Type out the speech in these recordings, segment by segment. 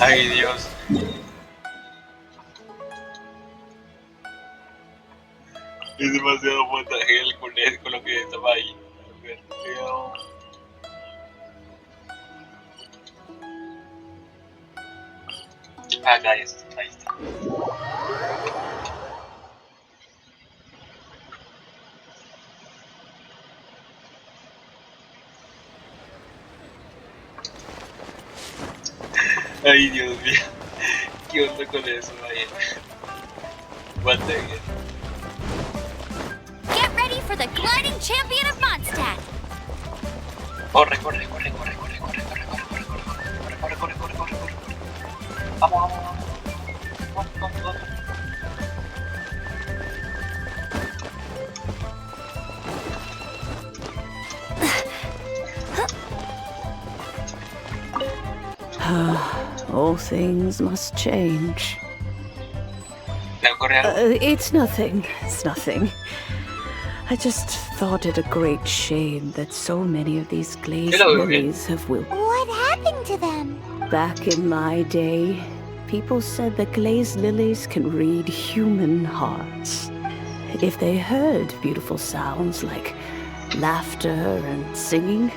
Ay, Dios. Es demasiado montaje con lo que estaba ahí. A ver, acá está, ahí está. Ay, Dios mío. ¿Qué onda con eso ahí? What the heck? Get ready for the gliding champion of Mondstadt. Corre, corre, corre, corre, corre, corre, corre, corre, corre, corre, corre, corre, corre, corre, corre, corre. Vamos, vamos, vamos. Vamos, vamos, vamos. All things must change. ¿Le ocurre algo? It's nothing. It's nothing. I just thought it a great shame that so many of these glazed Hello, lilies have wilted. What happened to them? Back in my day, people said that glazed lilies can read human hearts. If they heard beautiful sounds like laughter and singing,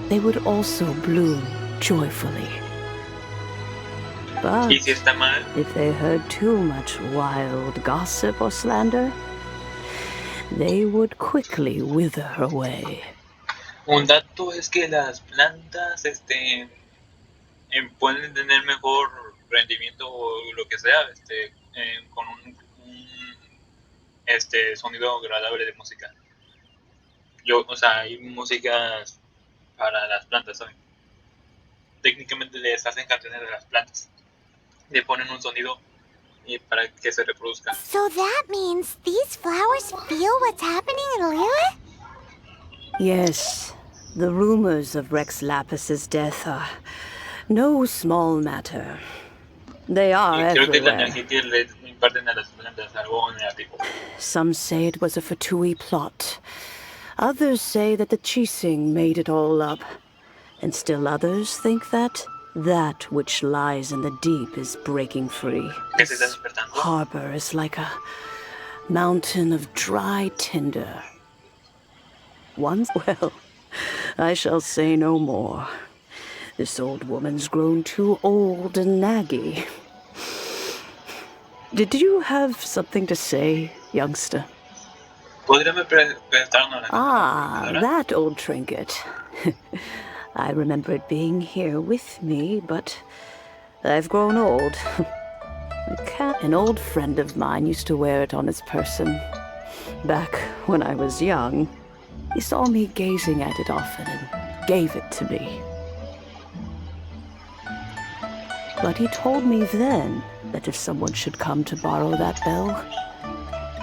they would also bloom joyfully. But ¿Y si está mal? if they heard too much wild gossip or slander, they would quickly wither away. Un dato es que las plantas pueden tener mejor rendimiento o lo que sea con un sonido agradable de música. O sea, hay músicas para las plantas, ¿saben? Técnicamente les hacen canciones de las plantas. Le ponen un sonido para que se reproduzcan. So that means these flowers feel what's happening in Lilith? Yes, the rumors of Rex Lapis's death are no small matter. They are Creo que también everywhere. aquí le imparten a las plantas algo negativo. Some say it was a Fatui plot. Others say that the Chising made it all up. And still others think that which lies in the deep is breaking free. Que se está This despertando. harbor is like a mountain of dry tinder. Once, well, I shall say no more. This old woman's grown too old and naggy. Did you have something to say, youngster? ¿Podríame prestar una Ah, computadora? that old trinket. I remember it being here with me, but I've grown old. An old friend of mine used to wear it on his person. Back when I was young, he saw me gazing at it often and gave it to me. But he told me then that if someone should come to borrow that bell,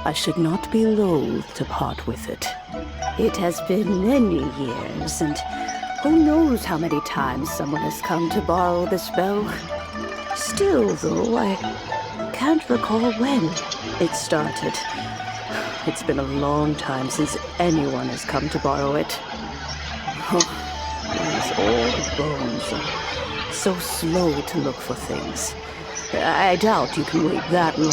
I should not be loath to part with it. It has been many years, and who knows how many times someone has come to borrow this bell. Still, though, I can't recall when it started. It's been a long time since anyone has come to borrow it. Oh, these old bones are so slow to look for things. I doubt you can wait that long.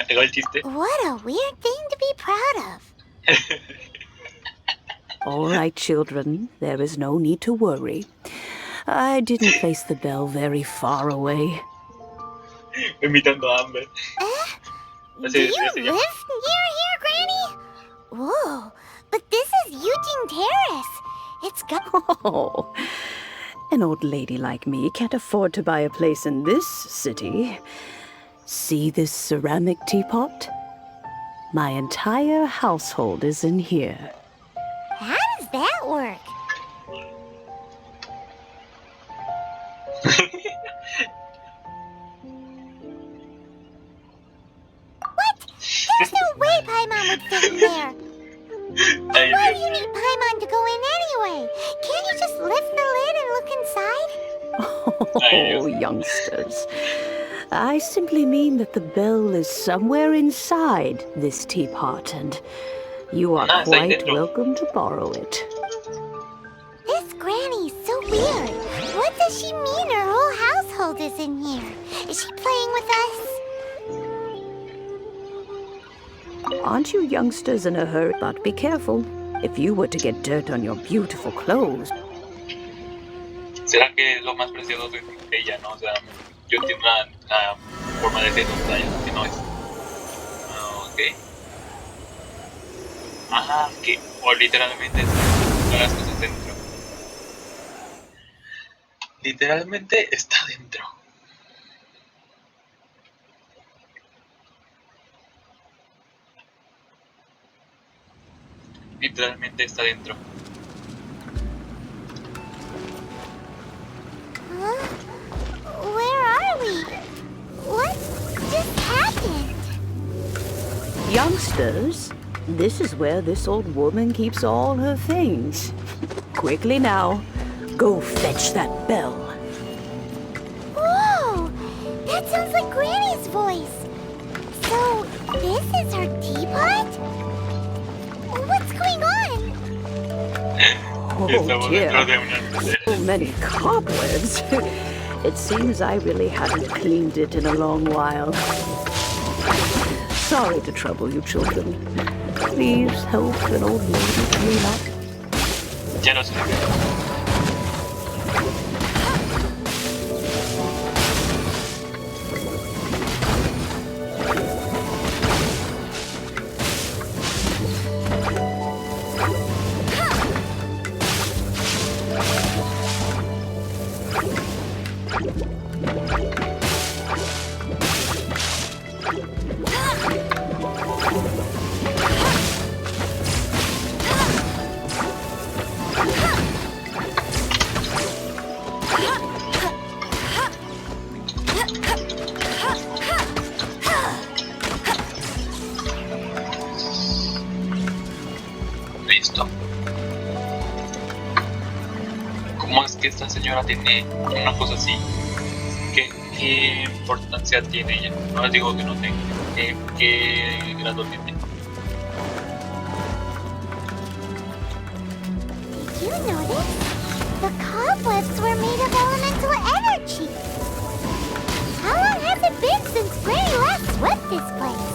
Hago el chiste. What a weird thing to be proud of. All right, children, there is no need to worry. I didn't place the bell very far away. Imitando a Amber. Do Así you se llama. live near here, Granny? Whoa, but this is Eugene Terrace. It's got... Oh, an old lady like me can't afford to buy a place in this city. See this ceramic teapot? My entire household is in here. How does that work? What? There's no way Paimon would fit in there. Ay, And why do Dios. you need Paimon to go in anyway? Can't you just lift the lid and look inside? Oh, youngsters. I simply mean that the bell is somewhere inside this teapot, and you are Ah, está ahí quite dentro. welcome to borrow it. This Granny's so weird. What does she mean her whole household is in here? Is she playing with us? Aren't you youngsters in a hurry? But be careful. If you were to get dirt on your beautiful clothes. ¿Será que es lo más preciado de ella, no? O sea, yo entiendo la forma de ser que no es. Ok. Ajá, que o literalmente están las cosas dentro. Literalmente está dentro. Literalmente está dentro. Huh? Where are we? What just happened? Youngsters, this is where this old woman keeps all her things. Quickly now, go fetch that bell. Whoa! That sounds like Granny's voice. So, this is her teapot? What's going on? Oh dear, so many cobwebs. It seems I really haven't cleaned it in a long while. Sorry to trouble you children. Please help an old lady clean up. Ya no sé. Listo. ¿Cómo es que esta señora tiene una cosa así? ¿Qué importancia tiene ella? No les digo que no tenga. ¿Qué grado tiene? Did you notice? The cobwebs were made of elemental energy. How long has it been since Granny last swept this place?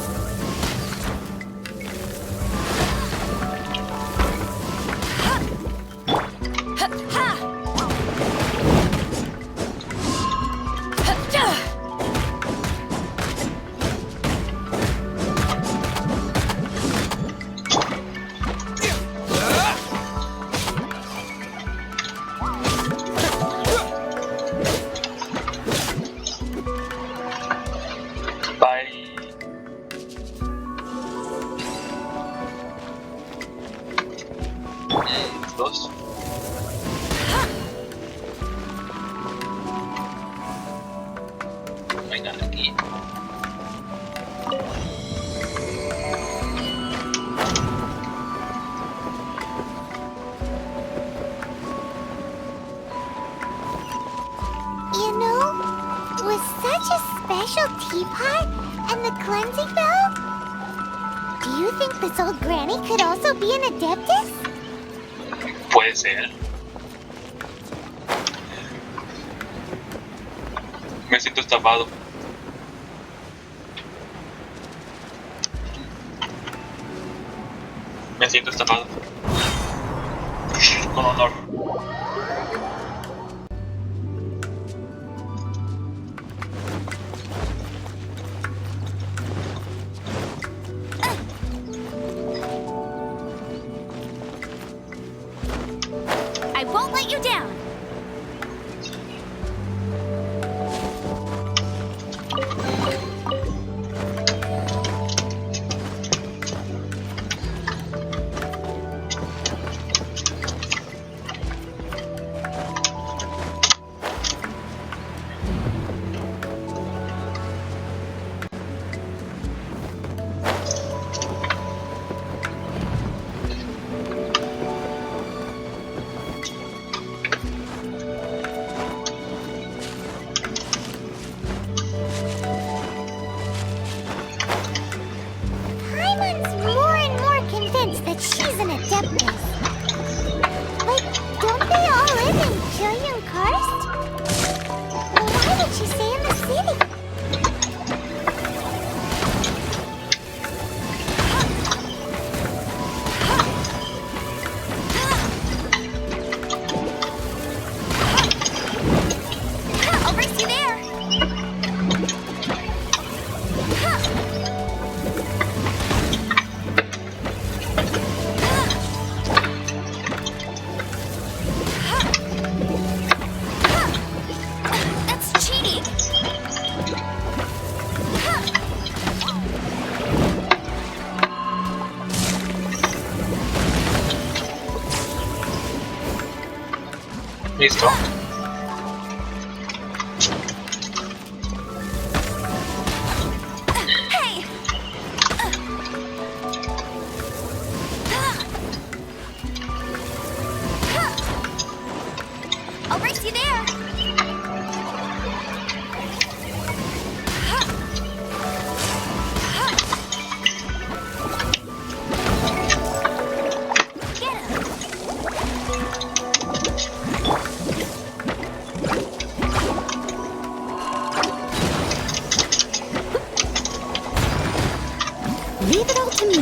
Dos. No hay nada aquí. You know, with such a special teapot and the cleansing bell, do you think this old granny could also be an adeptus? Puede ser. Me siento estafado. Me siento estafado. Con honor. I won't let you down. Listo. Hey! I'll race you there. Leave it all to me.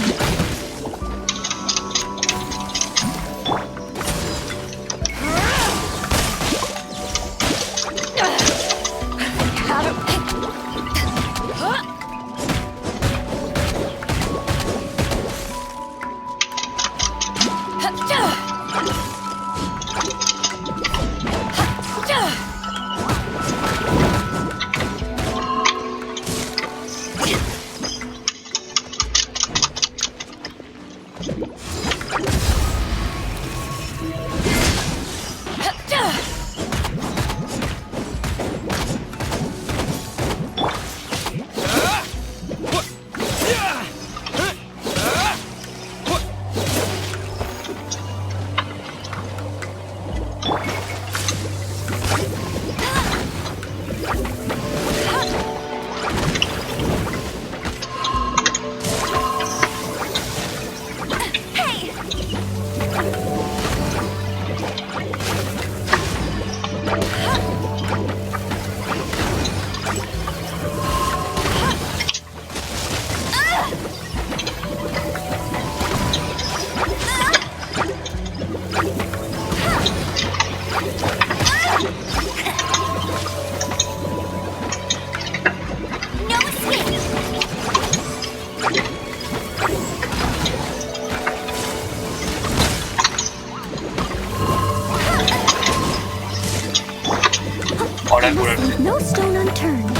Ahora curarse. No stone unturned.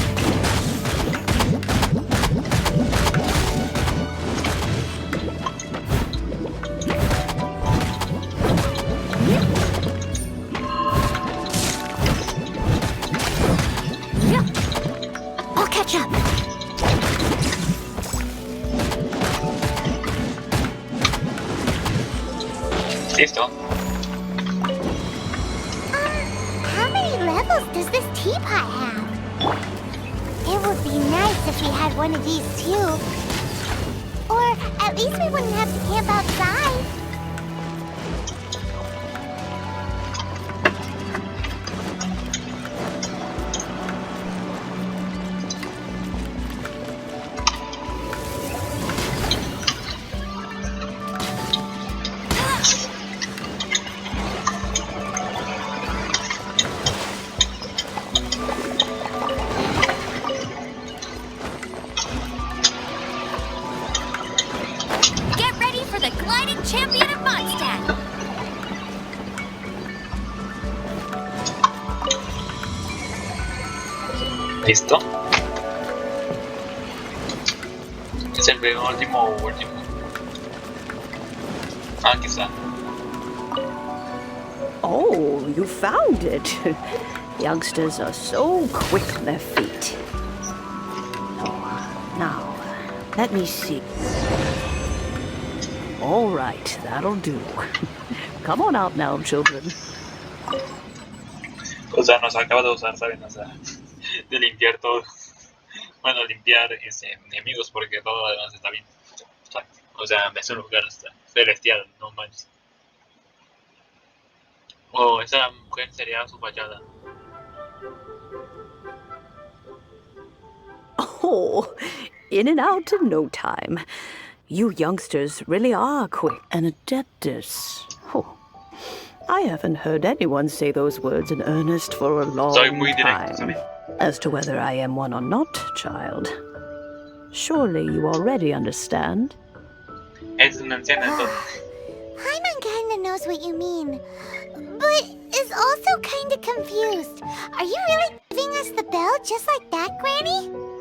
I'll catch up. Listo. How many levels does this teapot have? It would be nice if we had one of these too. Or at least we wouldn't have to camp outside. Get ready for the gliding champion of Mondstadt. Listo. Es el último. Ah, aquí está. Oh, you found it. Youngsters are so quick on their feet. Oh, now, let me see. All right, that'll do. Come on out now, children. O sea, nos acaba de usar, ¿saben? O sea, de limpiar todo. Bueno, limpiar enemigos porque todo lo demás está bien. O sea, es un lugar celestial, no manches. Oh, esa mujer sería su fachada. Oh, in and out in no time. You youngsters really are quick. An adeptus. Oh, I haven't heard anyone say those words in earnest for a long Soy muy directo, time. ¿sabes? As to whether I am one or not, child, surely you already understand. Es una anciana entonces. Paimon kinda knows what you mean, but is also kinda confused. Are you really giving us the bell just like that, Granny?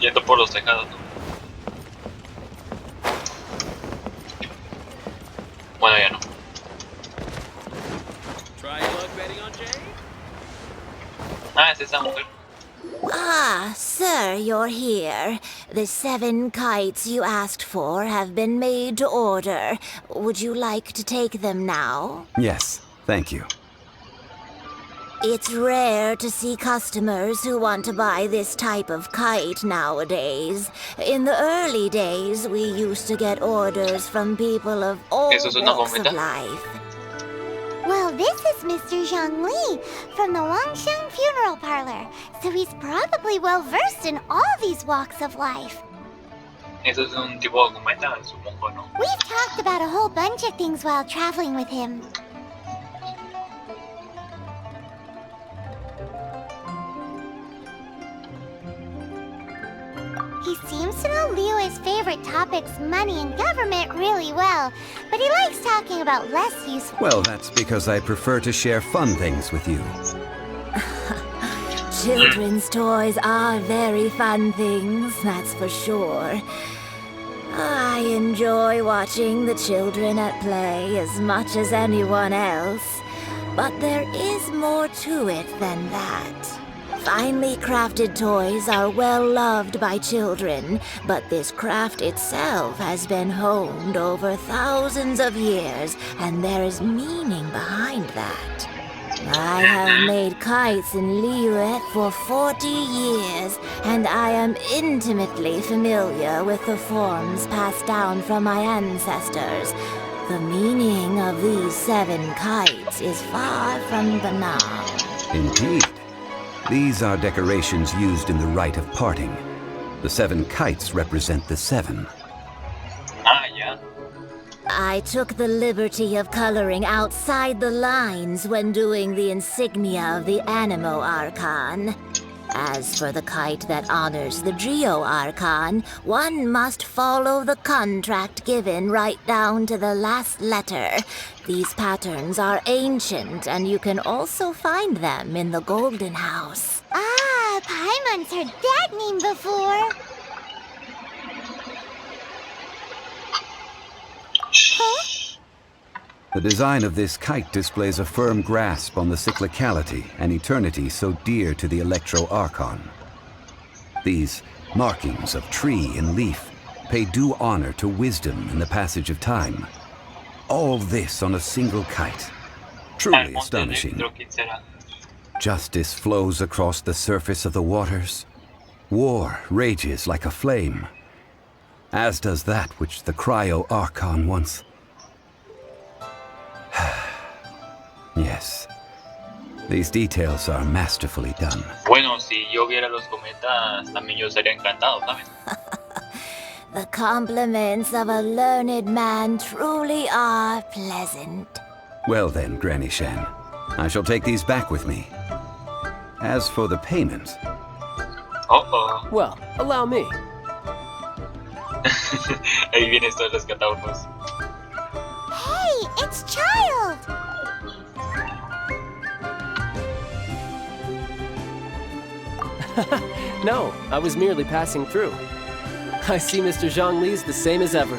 Yendo por los tejados, ¿no? Bueno, ya no. Ah, es esa mujer. Ah, sir, you're here. The 7 kites you asked for have been made to order. Would you like to take them now? Yes, thank you. It's rare to see customers who want to buy this type of kite nowadays. In the early days, we used to get orders from people of all walks of life. Well, this is Mr. Zhongli from the Wangsheng Funeral Parlor, so he's probably well-versed in all these walks of life. Eso es un tipo de cometa, supongo, ¿no? We've talked about a whole bunch of things while traveling with him. He seems to know Liyue's favorite topics, money and government, really well, but he likes talking about less useful... Well, that's because I prefer to share fun things with you. Children's toys are very fun things, that's for sure. I enjoy watching the children at play as much as anyone else, but there is more to it than that. Finely crafted toys are well loved by children, but this craft itself has been honed over thousands of years, and there is meaning behind that. I have made kites in Liyue for 40 years, and I am intimately familiar with the forms passed down from my ancestors. The meaning of these 7 kites is far from banal. Indeed. These are decorations used in the rite of parting. The 7 kites represent the 7. Ah, yeah. I took the liberty of coloring outside the lines when doing the insignia of the Animo Archon. As for the kite that honors the Geo Archon, one must follow the contract given right down to the last letter. These patterns are ancient, and you can also find them in the Golden House. Ah, Paimon's heard that name before. Huh? The design of this kite displays a firm grasp on the cyclicality and eternity so dear to the Electro Archon. These markings of tree and leaf pay due honor to wisdom and the passage of time. All this on a single kite. Truly astonishing. Justice flows across the surface of the waters. War rages like a flame, as does that which the Cryo Archon once... Yes, these details are masterfully done. Bueno, si yo viera los cometas, también yo estaría encantado, ¿sabes? The compliments of a learned man truly are pleasant. Well then, Granny Shan, I shall take these back with me. As for the payment... Uh-oh. Well, allow me. Ahí vienen todos los catálogos. Hey, it's Child! No, I was merely passing through. I see Mr. Zhongli's the same as ever.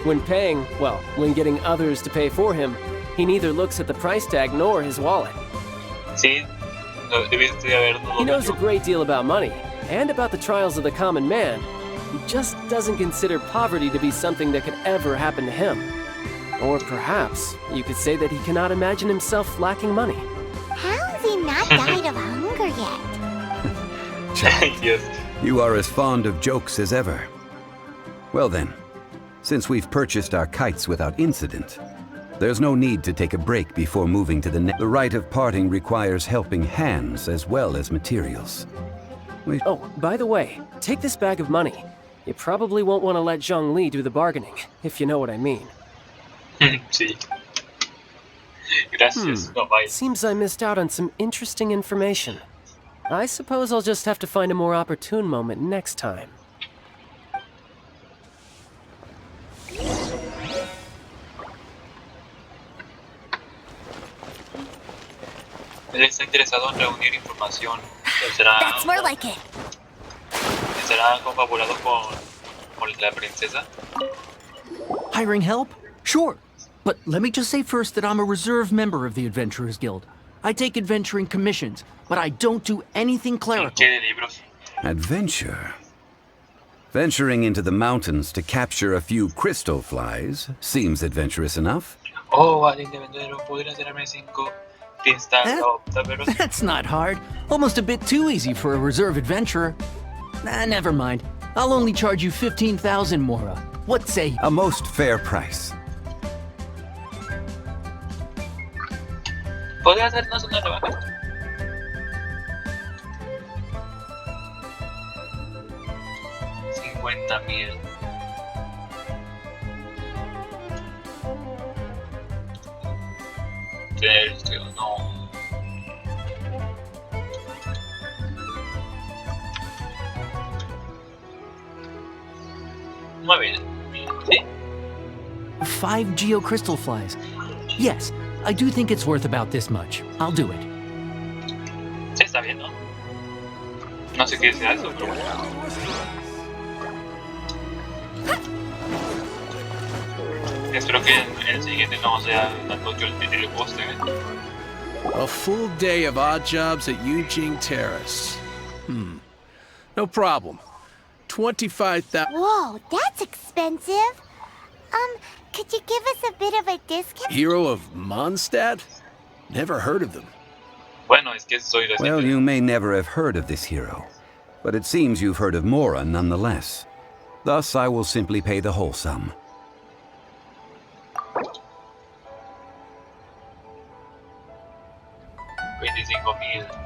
When paying, well, when getting others to pay for him, he neither looks at the price tag nor his wallet. Sí, debiste haberlo. He knows a great deal about money, and about the trials of the common man. He just doesn't consider poverty to be something that could ever happen to him. Or perhaps you could say that he cannot imagine himself lacking money. How has he not died of hunger yet? Yes. You are as fond of jokes as ever. Well then, since we've purchased our kites without incident, there's no need to take a break before moving to the next. The rite of parting requires helping hands as well as materials. Oh, by the way, take this bag of money. You probably won't want to let Zhongli do the bargaining, if you know what I mean. Sí. Gracias. No, bye. Seems I missed out on some interesting information. I suppose I'll just have to find a more opportune moment next time. Él está interesado en reunir información. ¿Será That's more like it. ¿Será será confabulado con la princesa. Hiring help? Sure. But let me just say first that I'm a reserve member of the Adventurers Guild. I take adventuring commissions, but I don't do anything clerical. Quiere libros. Adventure. Venturing into the mountains to capture a few crystal flies seems adventurous enough. Oh, alguien de vendedero, podría tirarme 5 pero That's not hard. Almost a bit too easy for a reserve adventurer. Never mind. I'll only charge you 15,000 Mora. What say you? A most fair price. podría hacernos una rebaja. $50,000. Sergio, no. Muy bien. ¿Sí? 5 geocrystal flies. Yes, I do think it's worth about this much. I'll do it. Sí, está bien, ¿no? No sé qué sea eso, pero bueno. Espero que en el siguiente no sea tanto yo el coste, A full day of odd jobs at Dεyaecnσs. No problem. 25,000. Whoa, that's expensive. Could you give us a bit of a discount? Hero of Mondstadt? Never heard of them. Bueno, es que soy reciente. Well, you may never have heard of this hero, but it seems you've heard of Mora nonetheless. Thus, I will simply pay the whole sum. $25,000.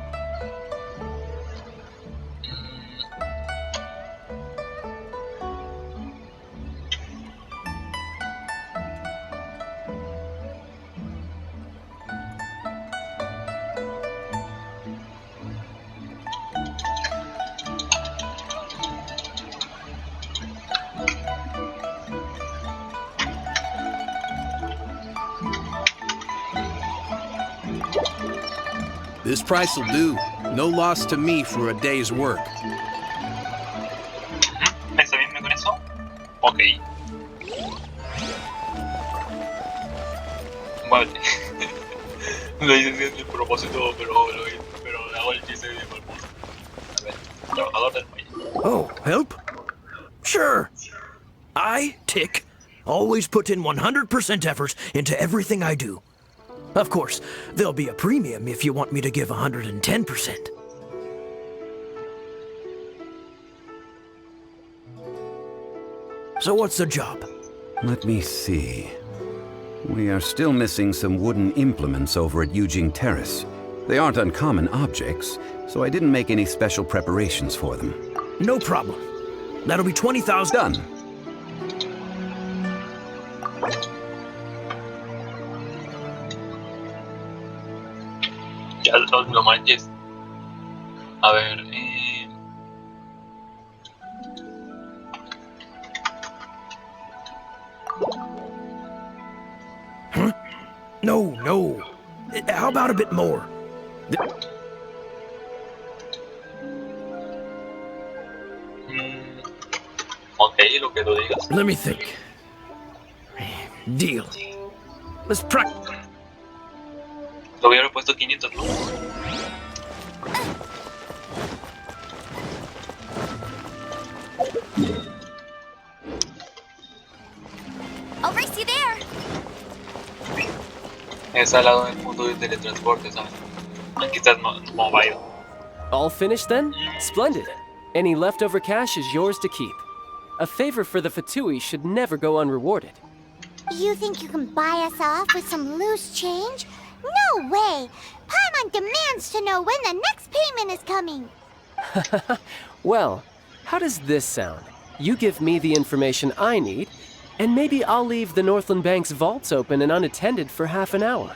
This price will do. No loss to me for a day's work. ¿Está bien con eso? Ok. Muévete. Lo hice sin el propósito, pero hago el chiste de mal modo. A ver, trabajador del muelle. Oh, help? Sure. I, Tick, always put in 100% effort into everything I do. Of course, there'll be a premium if you want me to give 110%. So what's the job? Let me see. We are still missing some wooden implements over at Dεyaecnσs. They aren't uncommon objects, so I didn't make any special preparations for them. No problem. That'll be 20,000. Done. Ya lo manches. A ver, Huh? No. How about a bit more? ok, lo que tú digas. Let me think. Deal. Let's practice. Lo hubiera puesto 500, ¿no? I'll race you there. Es al lado del punto de teletransporte, ¿sabes? Aquí estás mobile. All finished then? Splendid. Any leftover cash is yours to keep. A favor for the Fatui should never go unrewarded. You think you can buy us off with some loose change? No way! Paimon demands to know when the next payment is coming! Well, how does this sound? You give me the information I need, and maybe I'll leave the Northland Bank's vaults open and unattended for half an hour.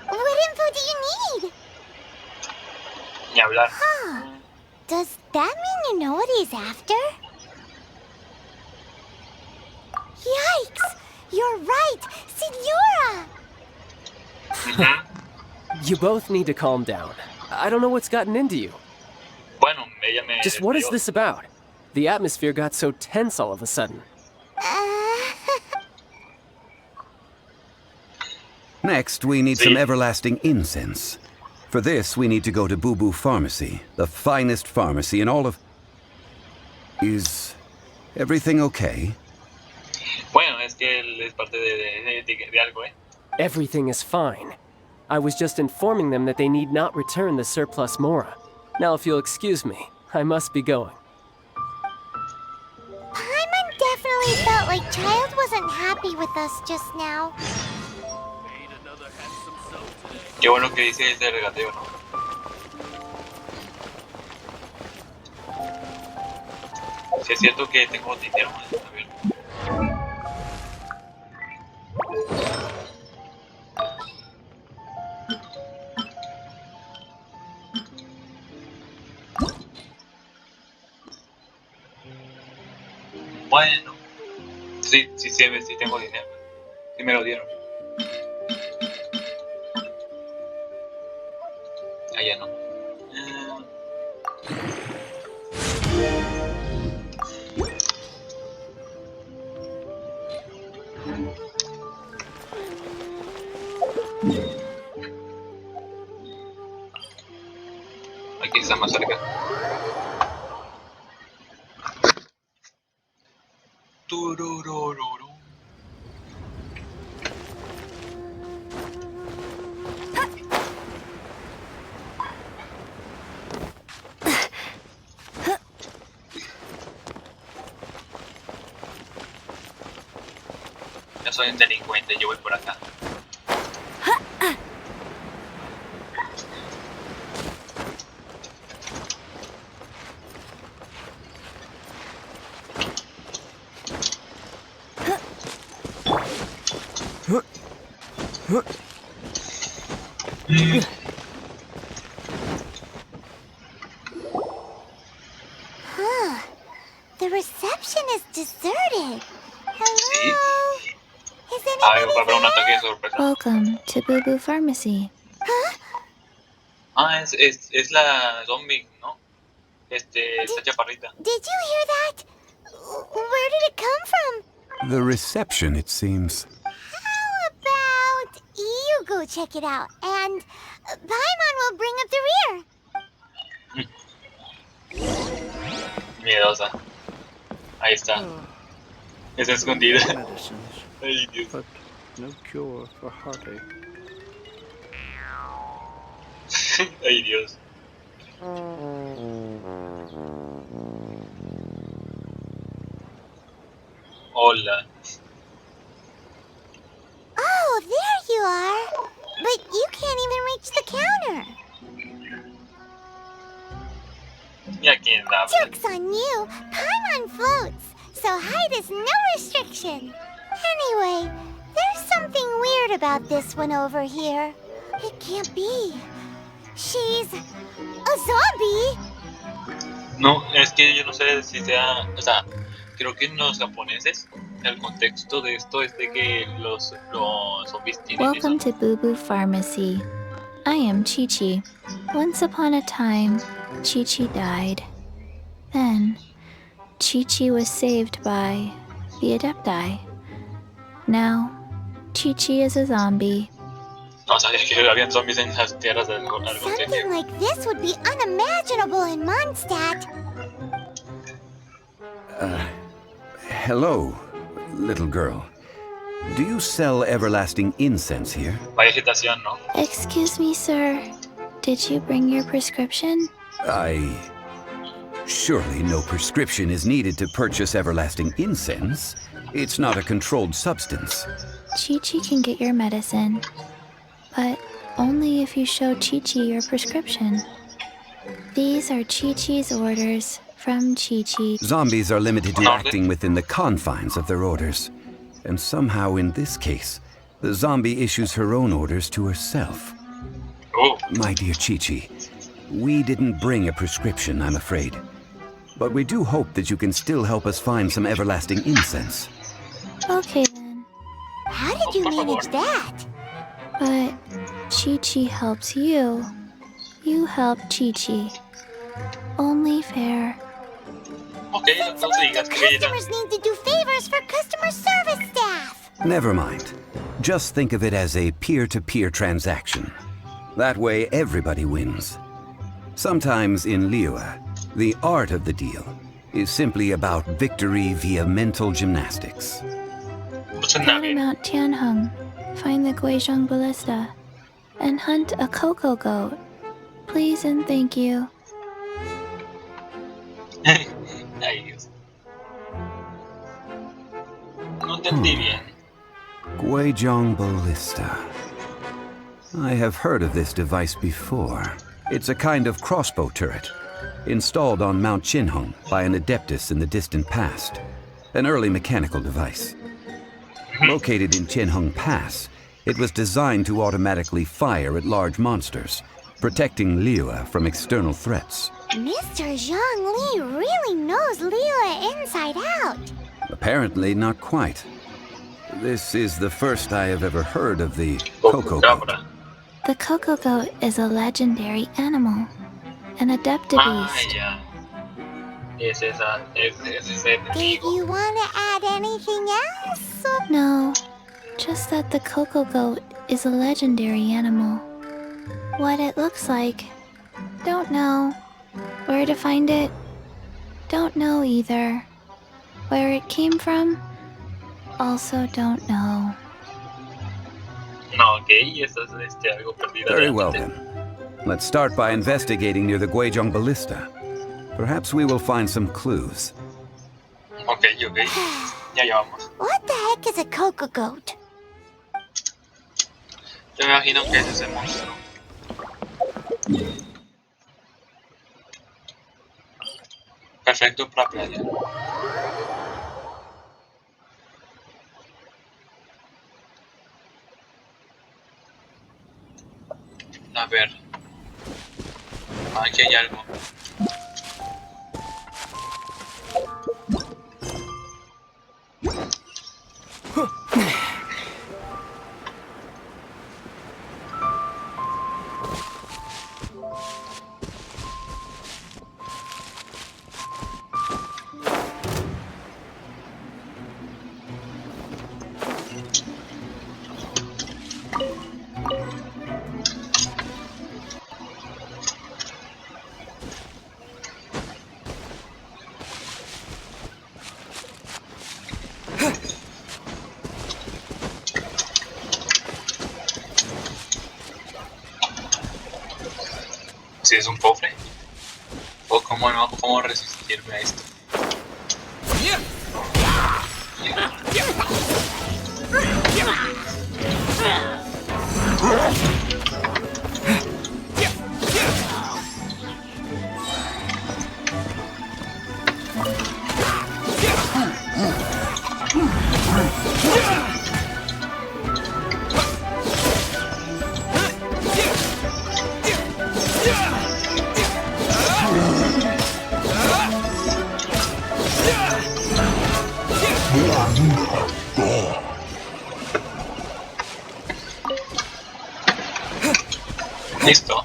What info do you need? Ni hablar. Huh. Does that mean you know what he's after? Yikes! You're right! Signora! You both need to calm down. I don't know what's gotten into you. Bueno, ella me Just what is destruyó. this about? The atmosphere got so tense all of a sudden. Next, we need Sí. some everlasting incense. For this, we need to go to Boo Boo Pharmacy, the finest pharmacy in all of... Is everything okay? Bueno, es que él es parte de algo, ¿eh? Everything is fine. I was just informing them that they need not return the surplus mora. Now, if you'll excuse me, I must be going. Paimon definitely felt like Child wasn't happy with us just now. Qué bueno que dice ese regateo, ¿no? Si es cierto que tengo dinero, a ver. Bueno, sí tengo dinero. Sí me lo dieron. Allá no. Aquí está más cerca. Tururururu. Yo soy un delincuente, yo voy por acá. The reception is deserted. Sí. Hello? Is Ay, anybody va a haber un there? ataque de sorpresa. Welcome to Boo Boo Pharmacy. Ah, es la zombie, ¿no? Esta chaparrita. Did you hear that? Where did it come from? The reception, it seems. How about you go check it out, and Paimon will bring up the rear. Miedosa. Ahí está. Está escondida. Medicines, Ay, Dios. but no cure for heartache. Ay, Dios. Hola. Oh, there you are. But you can't even reach the counter. Mira quién habla. Joke's on you. Paimon floats, so height is no restriction. Anyway, there's something weird about this one over here. It can't be. She's a zombie. No, es que yo no sé si sea... O sea, creo que en los japoneses el contexto de esto es de que los zombies tienen eso. Welcome to Boo Boo Pharmacy. I am Chi-Chi. Once upon a time, Chi-Chi died. Then, Chi-Chi was saved by the Adepti. Now, Chi-Chi is a zombie. No sabía que habían zombies en las tierras del algún Something like this would be unimaginable in Mondstadt. Hello, little girl. Do you sell everlasting incense here? Vaya agitación, ¿no? Excuse me, sir. Did you bring your prescription? Surely no prescription is needed to purchase everlasting incense. It's not a controlled substance. Chi-Chi can get your medicine, but only if you show Chi-Chi your prescription. These are Chi-Chi's orders from Chi-Chi. Zombies are limited to acting within the confines of their orders. And somehow in this case, the zombie issues her own orders to herself. Oh, My dear Chi-Chi, we didn't bring a prescription, I'm afraid. But we do hope that you can still help us find some everlasting incense. Okay then, How did you manage that? but Chi-Chi helps you. You help Chi-Chi. Only fair. Ok, entonces digas que ella... Customers need to do favors for customer service staff. Never mind. Just think of it as a peer-to-peer transaction. That way, everybody wins. Sometimes in Liyue, the art of the deal is simply about victory via mental gymnastics. 무슨 Go to 나비? Mount Tianheng, find the Guizhong Ballista, and hunt a cocoa goat. Please and thank you. Ay, Dios. No entendí bien. Guizhong Ballista. I have heard of this device before. It's a kind of crossbow turret, installed on Mount Qinhong by an adeptus in the distant past. An early mechanical device. Located in Qinheng Pass, it was designed to automatically fire at large monsters, protecting Liyue from external threats. Mr. Zhang Li really knows Liyue inside out. Apparently not quite. This is the first I have ever heard of the cocoa goat. Cabra. The cocoa goat is a legendary animal, an adepta Ah, beast. ya. Es esa, es ese Did enemigo. you want to add anything else? No, just that the cocoa goat is a legendary animal. What it looks like, don't know. Where to find it, don't know either. Where it came from, also don't know. No, ok, eso es algo perdido. Very well realmente. then. Let's start by investigating near the Guizhong Ballista. Perhaps we will find some clues. Ok, ok. Ya vamos. What the heck is a cocoa goat? Yo me imagino que es ese monstruo. Perfecto para playa. A ver. Aquí hay algo. Si es un cofre. O cómo no, cómo resistirme a esto. Listo.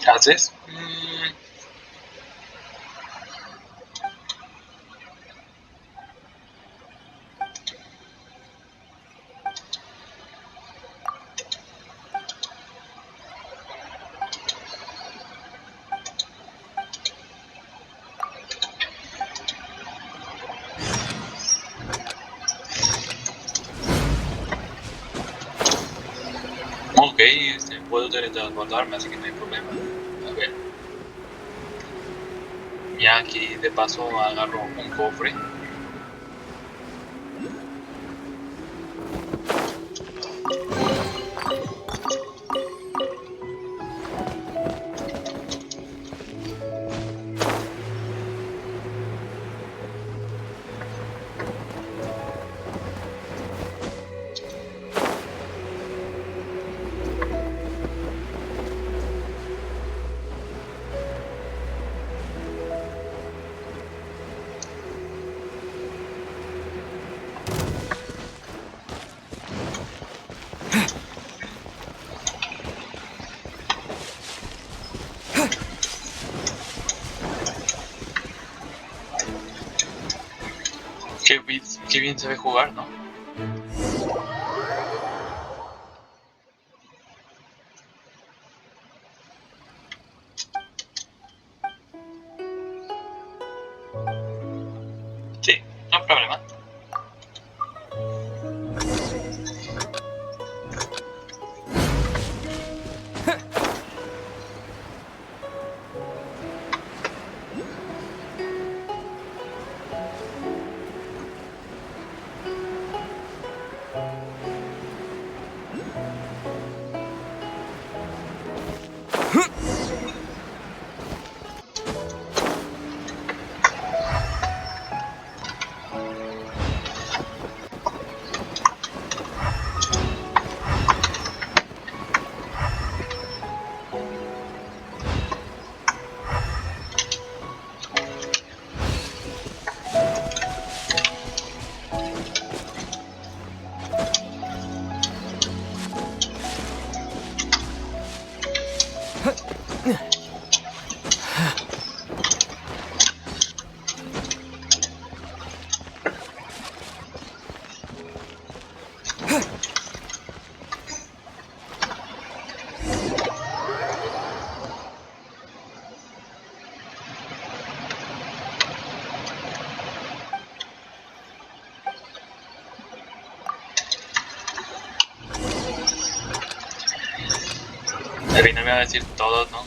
¿Qué haces? Ok, puedo teletransportarme, así que no hay problema. A ver. Ya aquí de paso agarro un cofre. Qué bien sabe jugar, ¿no? Sí, no problema. Al final me va a decir todos, ¿no?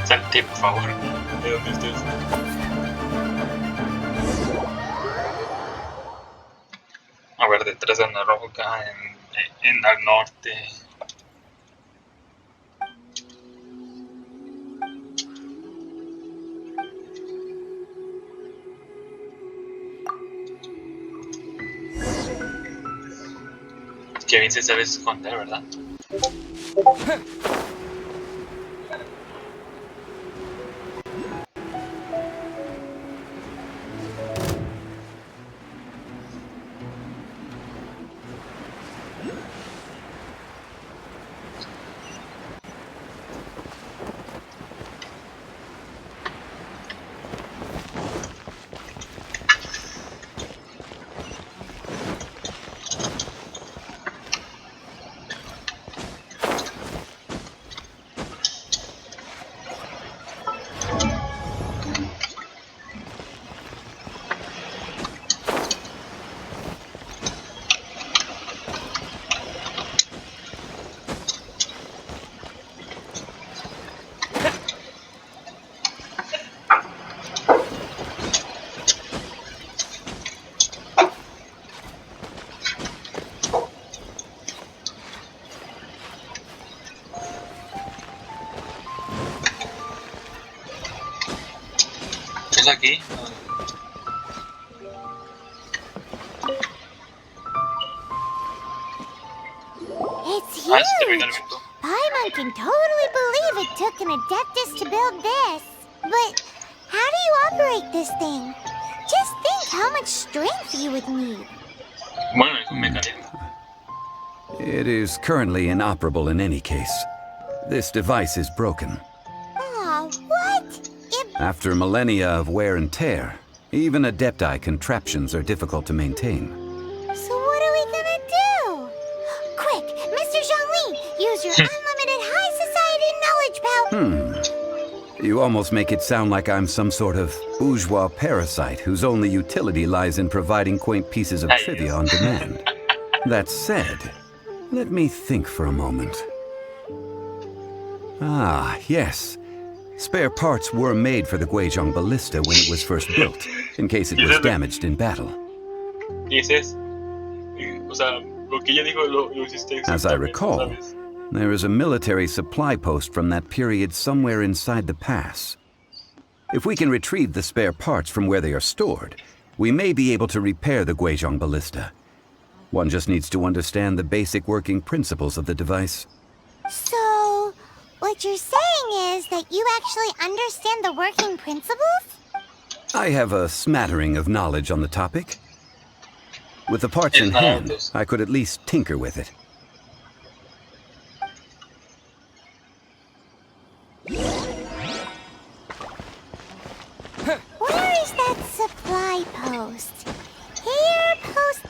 Salte, por favor. ¿De dónde estés? A ver, detrás de una roca en el norte. Que bien se sabe esconder, ¿verdad? Aquí. It's huge! Paimon can totally believe it took an Adeptus to build this. But how do you operate this thing? Just think how much strength you would need. Bueno, es un mecanismo. It is currently inoperable in any case. This device is broken. Aw, what? After millennia of wear and tear, even Adepti contraptions are difficult to maintain. So what are we gonna do? Quick, Mr. Zhongli, use your unlimited high society knowledge power. You almost make it sound like I'm some sort of bourgeois parasite whose only utility lies in providing quaint pieces of trivia on demand. That said, let me think for a moment. Ah, yes. Spare parts were made for the Guizhong ballista when it was first built, in case it was damaged in battle. As I recall, there is a military supply post from that period somewhere inside the pass. If we can retrieve the spare parts from where they are stored, we may be able to repair the Guizhong ballista. One just needs to understand the basic working principles of the device. So, what you're saying is that you actually understand the working principles? I have a smattering of knowledge on the topic. With the parts in hand, I could at least tinker with it. Where is that supply post? Here, post...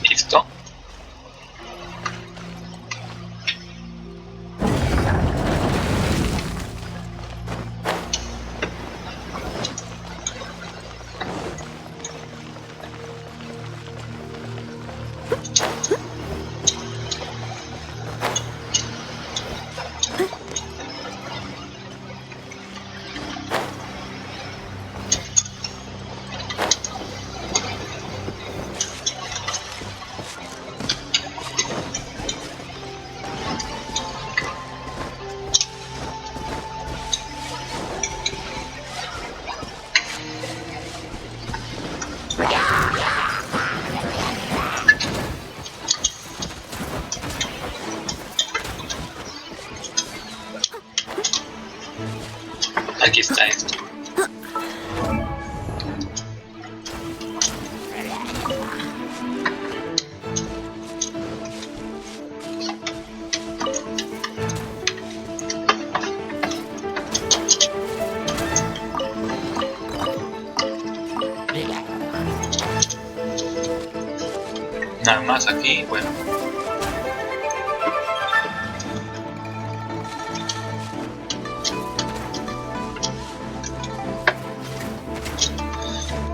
¿Listo? Aquí está esto. Nada más aquí, bueno.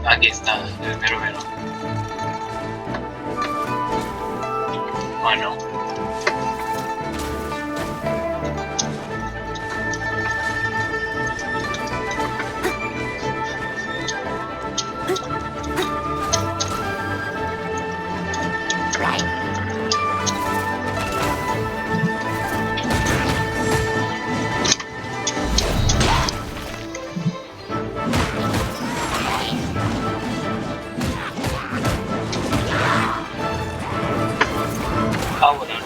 Aquí está el mero. Bueno. Ahora.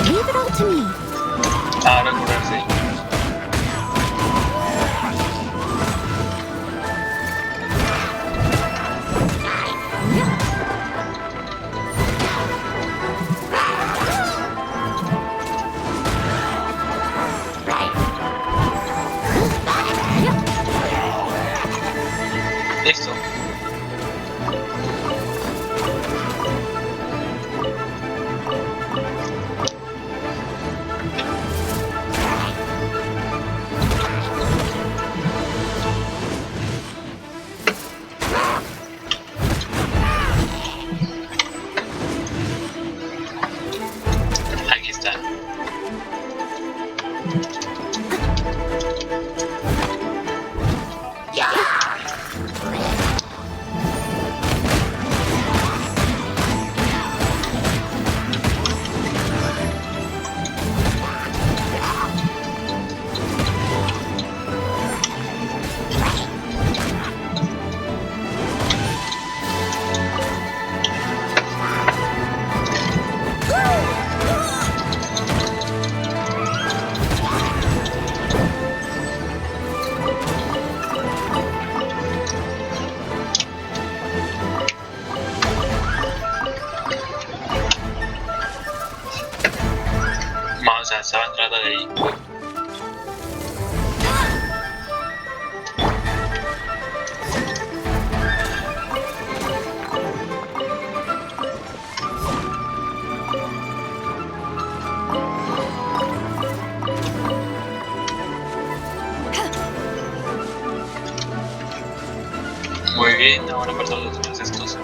Leave it all to me. Ahora curarse. Listo. Aquí está. Muy bien, ahora para todos los demás estos.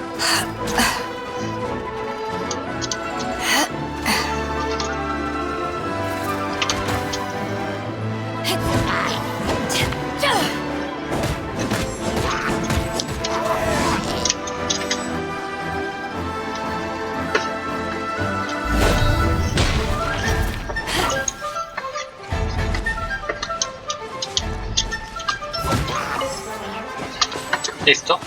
Listo.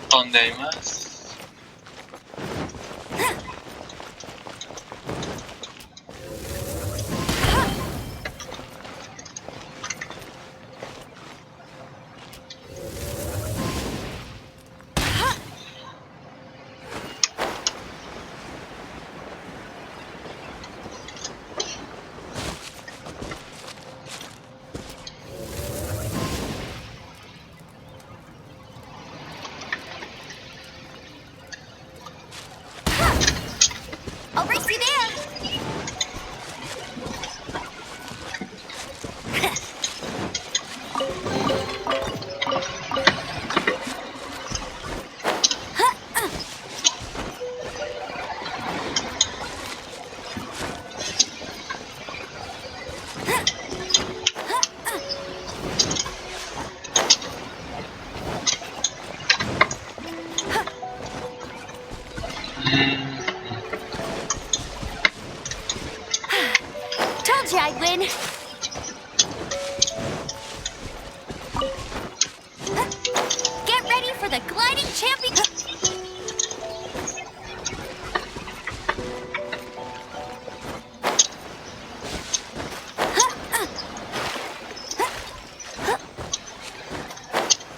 ¿Dónde hay más? I'll race you there. Told you I'd win. Get ready for the gliding champion.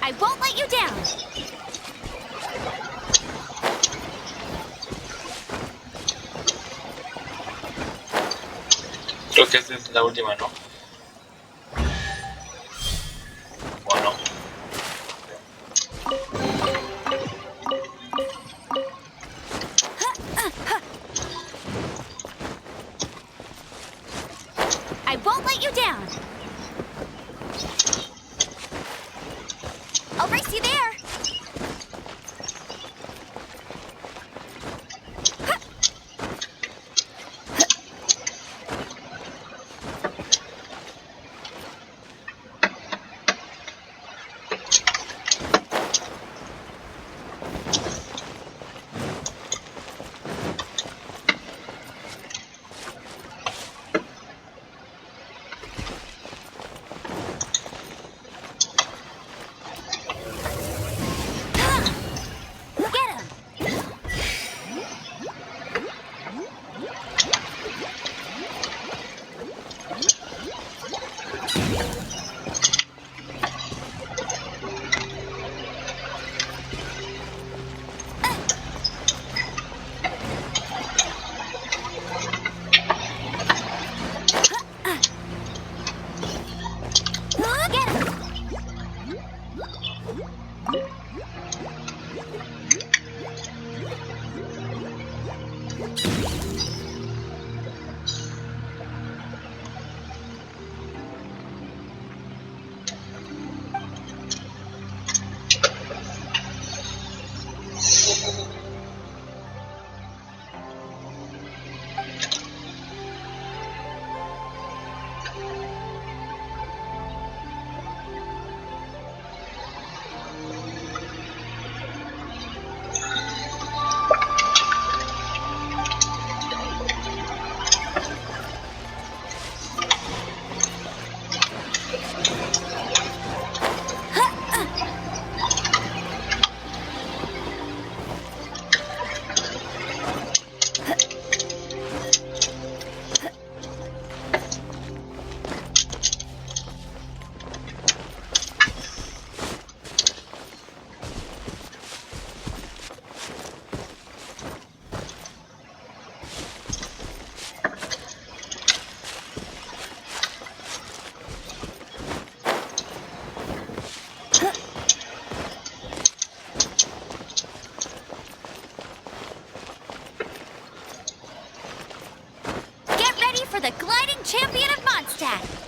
I won't let you down. Creo que esta es la última, ¿no? Bueno. I won't let you down. I'll race you there. champion of Mondstadt.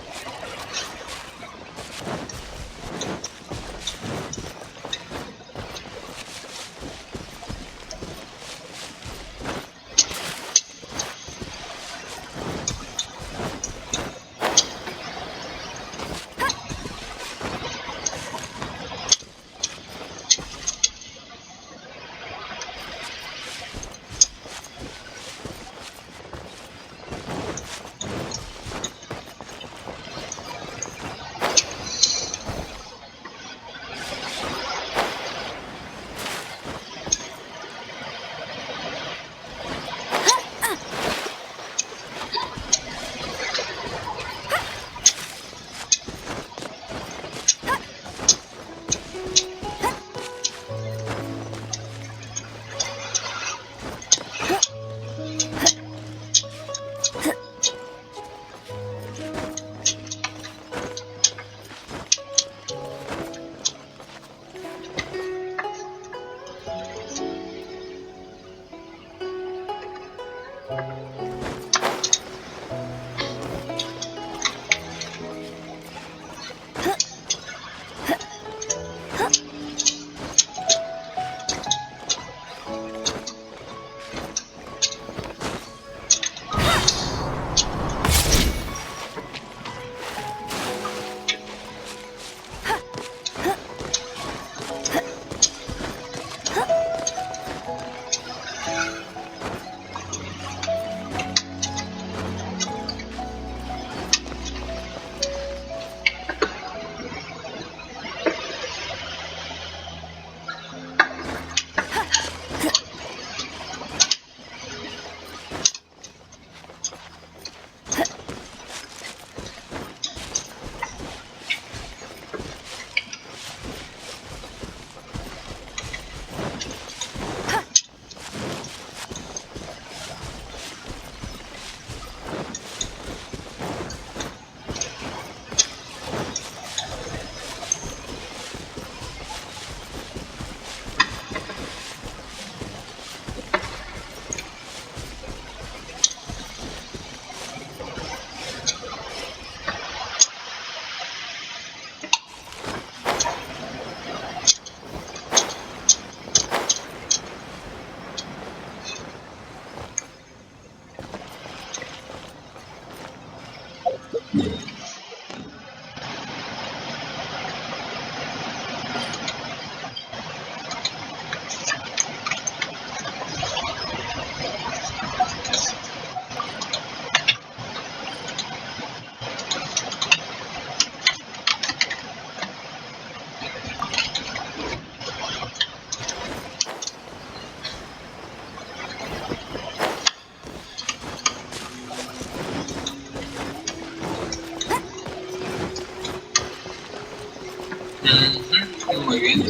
Muy bien.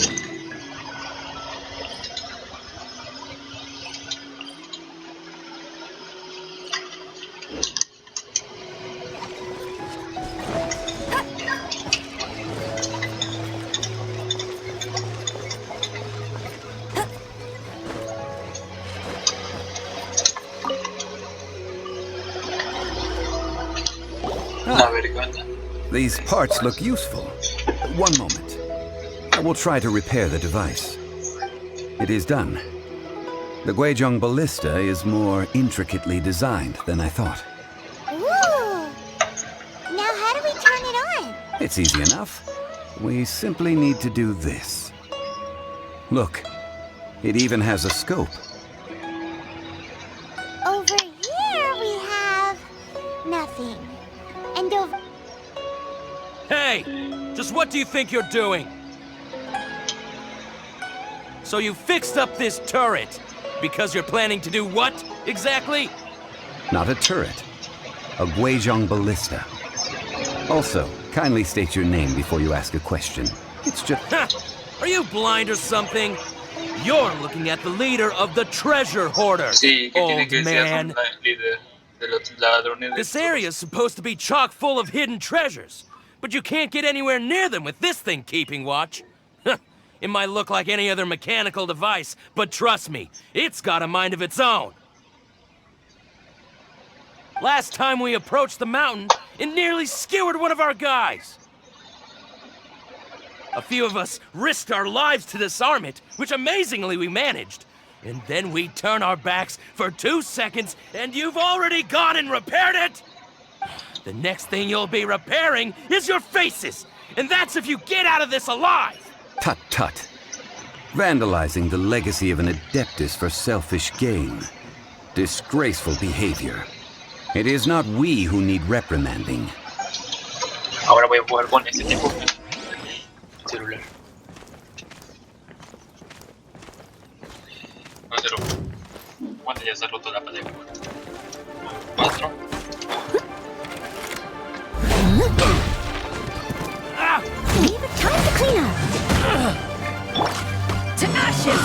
A ver, ¿qué onda? These parts look useful. One moment. I will try to repair the device. It is done. The Guizhong ballista is more intricately designed than I thought. Ooh! Now how do we turn it on? It's easy enough. We simply need to do this. Look, it even has a scope. Over here we have nothing. And over... Hey! Just what do you think you're doing? So you fixed up this turret because you're planning to do what, exactly? Not a turret. A Guizhong ballista. Also, kindly state your name before you ask a question. It's just... Ha! Are you blind or something? You're looking at the leader of the treasure hoarder, Sí, que tiene old que ser man. un líder de los ladrones. This area is supposed to be chock full of hidden treasures, but you can't get anywhere near them with this thing keeping watch. It might look like any other mechanical device, but trust me, it's got a mind of its own. Last time we approached the mountain, it nearly skewered one of our guys. A few of us risked our lives to disarm it, which amazingly we managed. And then we turn our backs for 2 seconds, and you've already gone and repaired it! The next thing you'll be repairing is your faces! And that's if you get out of this alive! Tut tut. Vandalizing the legacy of an adeptus for selfish gain. Disgraceful behavior. It is not we who need reprimanding. Ahora voy a jugar con este tipo de celular. No se rompe. ¿Cuánto ya se ha roto la pantalla? 4. Leave it time to clean up. To ashes!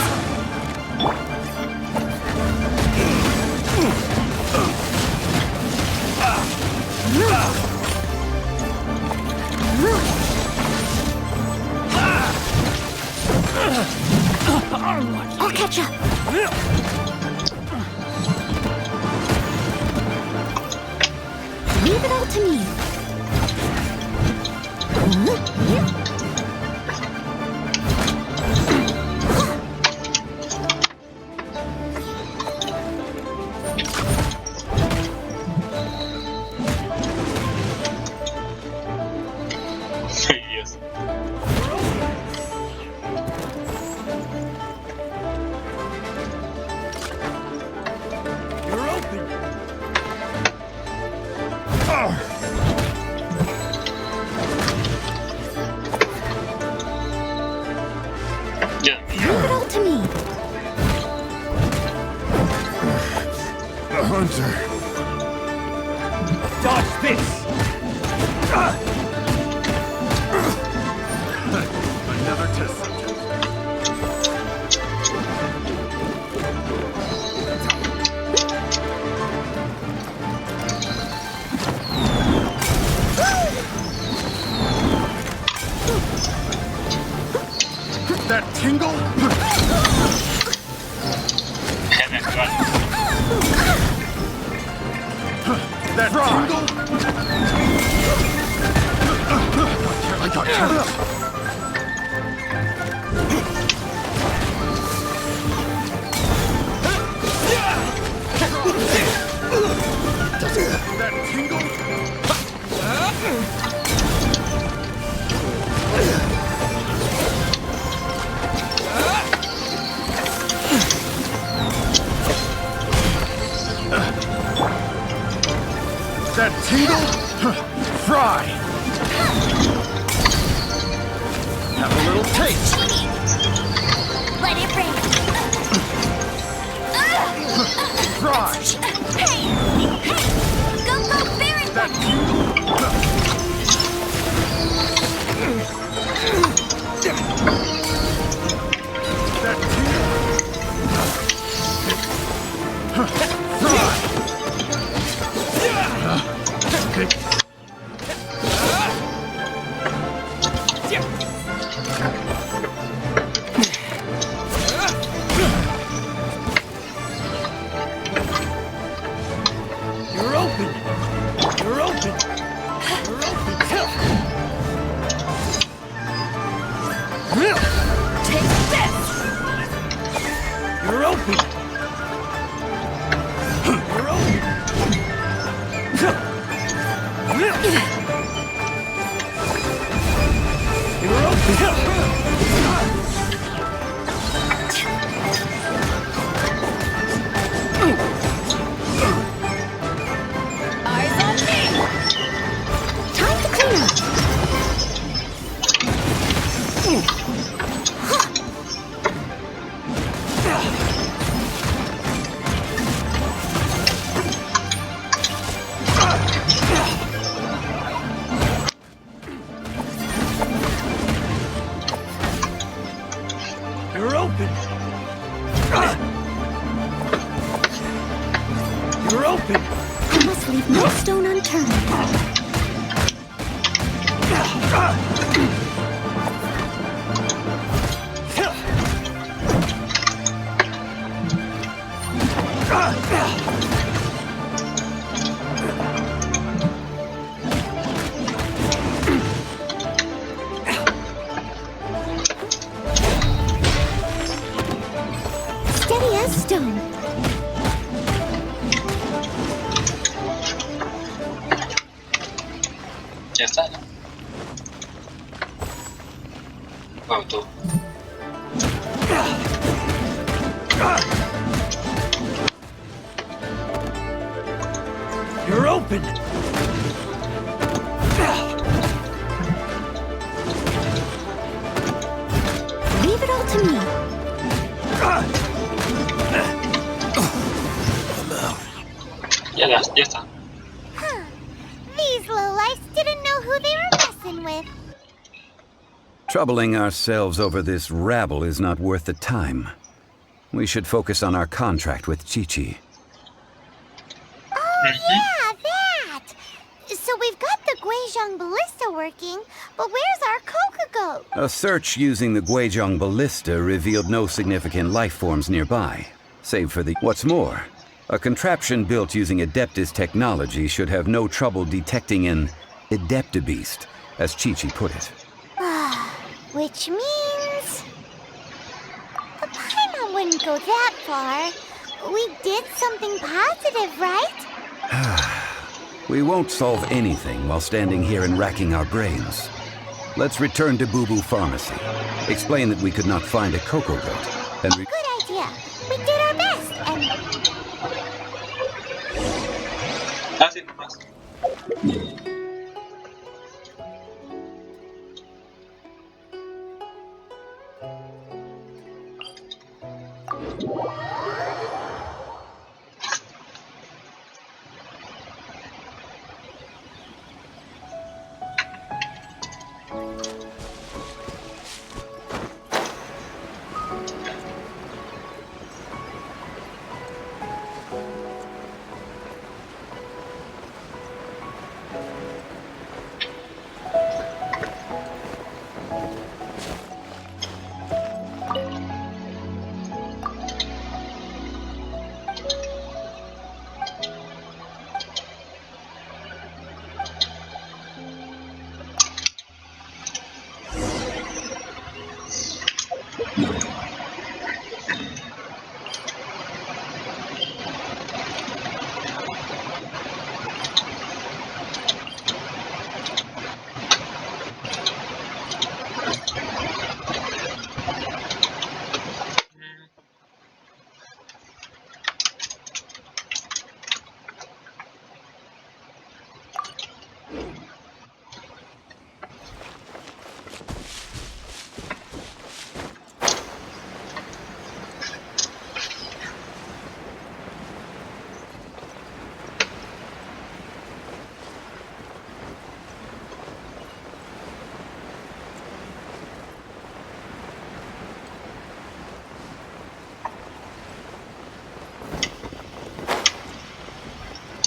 I'll catch up. Leave it all to me. Dios. You're open! Ya. Leave it all to me. The hunter! Dodge this! Another test subject. That tingle? That tingle? I got careless. That tingle? That tingle? Fry! Have a little taste! Let it rain. Fry! Hey! Hey! Go, go, berry! That tingle? That tingle? Fry! You're open! You're open! You're open! Take this! You're open! You're open! You're Eyes on me! Time to clean up. You're open! You're open! I must leave no stone unturned. this stone. Ya está, ¿no? Wow, tú. You're open! Leave it all to me. Ya está. Huh. These lowlifes didn't know who they were messing with. Troubling ourselves over this rabble is not worth the time. We should focus on our contract with Chi-Chi. Oh, yeah, that! So we've got the Guizhong ballista working, but where's our Coca goat? A search using the Guizhong ballista revealed no significant life forms nearby, save for the... What's more, a contraption built using Adeptus technology should have no trouble detecting an Adeptabeast, as Chi-Chi put it. Which means... The Paimon wouldn't go that far. We did something positive, right? We won't solve anything while standing here and racking our brains. Let's return to Boo Boo Pharmacy. Explain that we could not find a Coco goat, and Good idea. We did our best, and... Así nomás.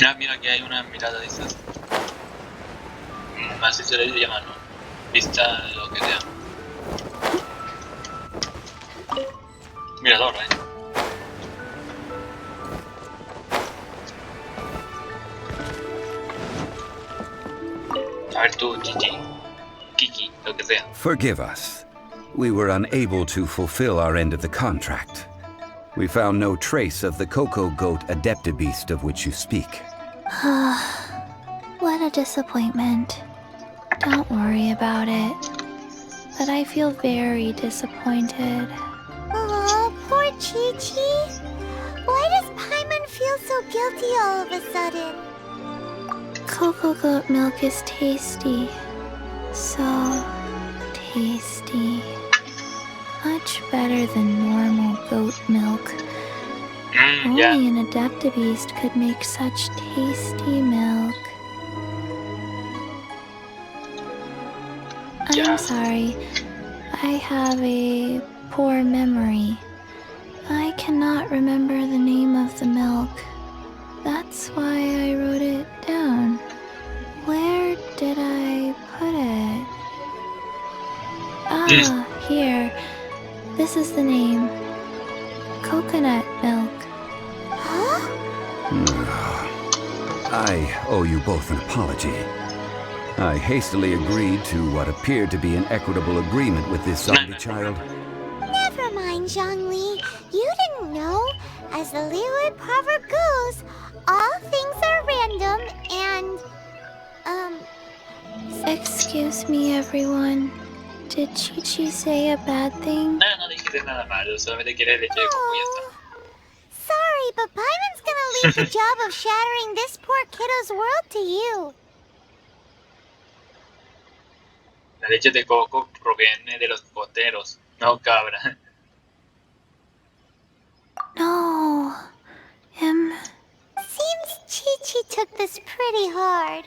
Ah, mira, aquí hay una mirada de esas. Así se le llama, ¿no? Vista de lo que sea. Mirador, A ver tú, Kiki, lo que sea. Forgive us. We were unable to fulfill our end of the contract. We found no trace of the Coco Goat Adeptabeast of which you speak. What a disappointment. Don't worry about it. But I feel very disappointed. Aw, poor Chi-Chi. Why does Paimon feel so guilty all of a sudden? Coco goat milk is tasty. So tasty. Much better than normal goat milk. Only an Adeptabeast could make such tasty milk. I'm sorry. I have a poor memory. I cannot remember the name of the milk. That's why I wrote it down. Where did I put it? Ah, here. This is the name. Coconut milk. Huh? I owe you both an apology. I hastily agreed to what appeared to be an equitable agreement with this zombie child. Never mind, Zhongli. You didn't know. As the Liyue proverb goes, all things are random and, Excuse me, everyone. Did Chi-Chi say a bad thing? No, no dijiste nada malo, solamente quiere leche de coco y ya está. sorry, but Paimon's gonna leave the job of shattering this poor kiddo's world to you. La leche de coco proviene de los cocoteros, no cabra. No. Seems Chi-Chi took this pretty hard.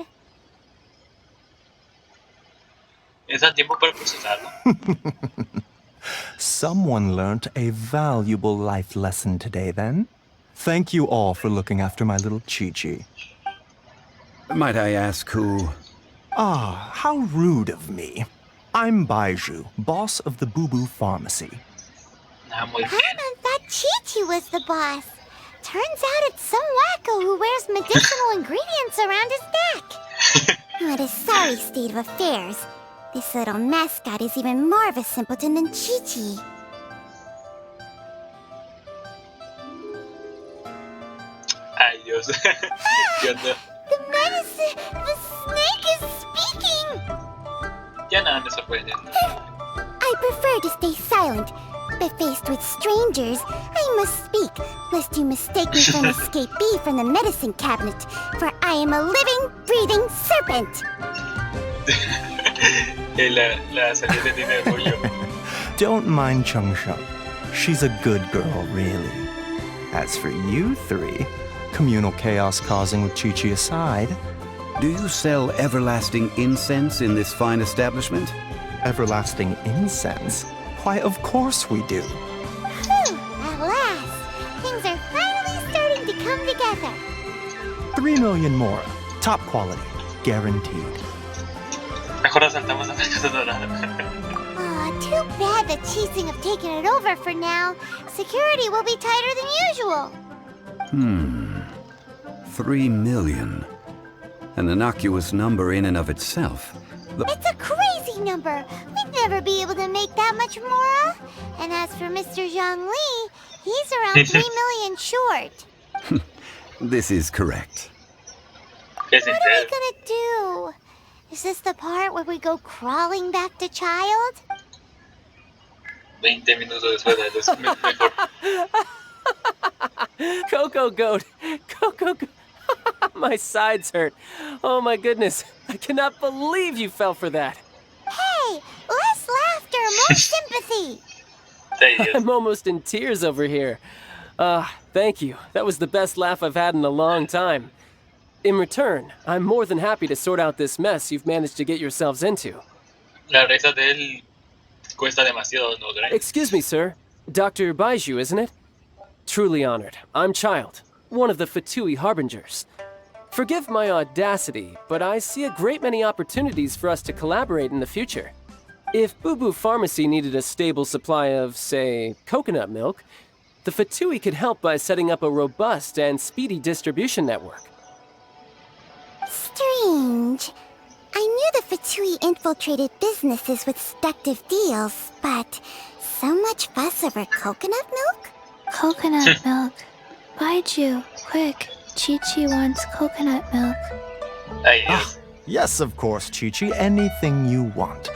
¿Es da tiempo para procesarlo? Someone learnt a valuable life lesson today, then. Thank you all for looking after my little Chi-Chi. Might I ask who? Ah, how rude of me. I'm Baiju, boss of the Boo Boo Pharmacy. Paimon thought Chi-Chi was the boss. Turns out it's some wacko who wears medicinal ingredients around his neck. What a sorry state of affairs. This little mascot is even more of a simpleton than Chi-Chi. Ay, Dios. ¿Qué onda? The snake is speaking! Ya nada me sorprende. I prefer to stay silent, but faced with strangers, I must speak, lest you mistake me for an escapee from the medicine cabinet, for I am a living, breathing serpent! La salida de negocio. Don't mind Chung Sheng. She's a good girl, really. As for you three, communal chaos causing with Chi-Chi aside... Do you sell everlasting incense in this fine establishment? Everlasting incense? Why, of course we do. Phew, at last! Things are finally starting to come together. 3 million more. Top quality. Guaranteed. Mejor saltamos a la casa dorada. Aw, too bad the Chising have taken it over for now. Security will be tighter than usual. 3 million. An innocuous number in and of itself. It's a crazy number. We'd never be able to make that much more. And as for Mr. Zhang Li, he's around 3 million short. This is correct. What are we gonna do? Is this the part where we go crawling back to child? 20 minutos después de los mejor. Coco Goat! Coco Goat! My sides hurt. Oh my goodness. I cannot believe you fell for that. Hey, less laughter, more sympathy. I'm almost in tears over here. Thank you. That was the best laugh I've had in a long time. In return, I'm more than happy to sort out this mess you've managed to get yourselves into. La risa de él cuesta demasiado, ¿no crees? Excuse me, sir. Dr. Baiju, isn't it? Truly honored. I'm Child, one of the Fatui Harbingers. Forgive my audacity, but I see a great many opportunities for us to collaborate in the future. If Boo Boo Pharmacy needed a stable supply of, say, coconut milk, the Fatui could help by setting up a robust and speedy distribution network. Strange. I knew the Fatui infiltrated businesses with seductive deals, but so much fuss over coconut milk? Coconut milk. Baiju, quick. Chi-Chi wants coconut milk. Yes, of course, Chi-Chi. Anything you want.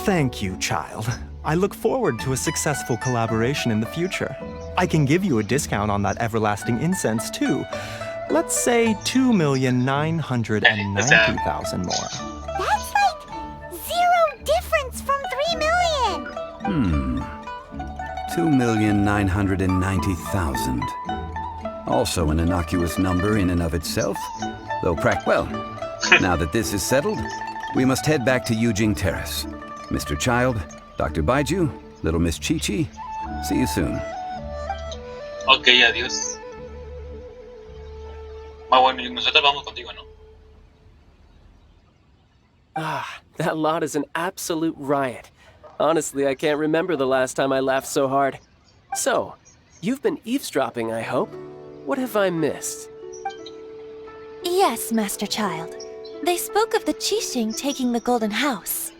Thank you, child. I look forward to a successful collaboration in the future. I can give you a discount on that everlasting incense, too. Let's say 2,990,000 more. That's like 0 difference from 3 million. 2,990,000. Also an innocuous number in and of itself, though well, now that this is settled, we must head back to Yujing Terrace. Mr. Child, Dr. Baiju, little Miss Chi-Chi, see you soon. Ok, adiós. Bueno, nosotros vamos contigo, ¿no? That lot is an absolute riot. Honestly, I can't remember the last time I laughed so hard. So, you've been eavesdropping, I hope? What have I missed? Yes, Master Child. They spoke of the Qixing taking the Golden House.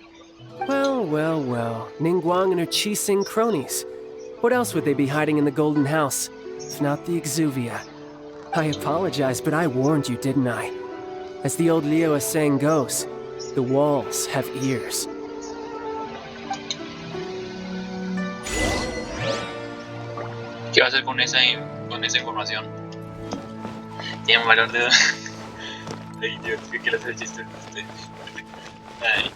Well, Ningguang and her Qixing cronies. What else would they be hiding in the Golden House? if not the exuvia. I apologize, but I warned you, didn't I? As the old Liyue saying goes, the walls have ears. ¿Qué va a hacer con esa información? Tiene un valor de... Ay, Dios, ¿qué quiero hacer el chiste de usted? Ay.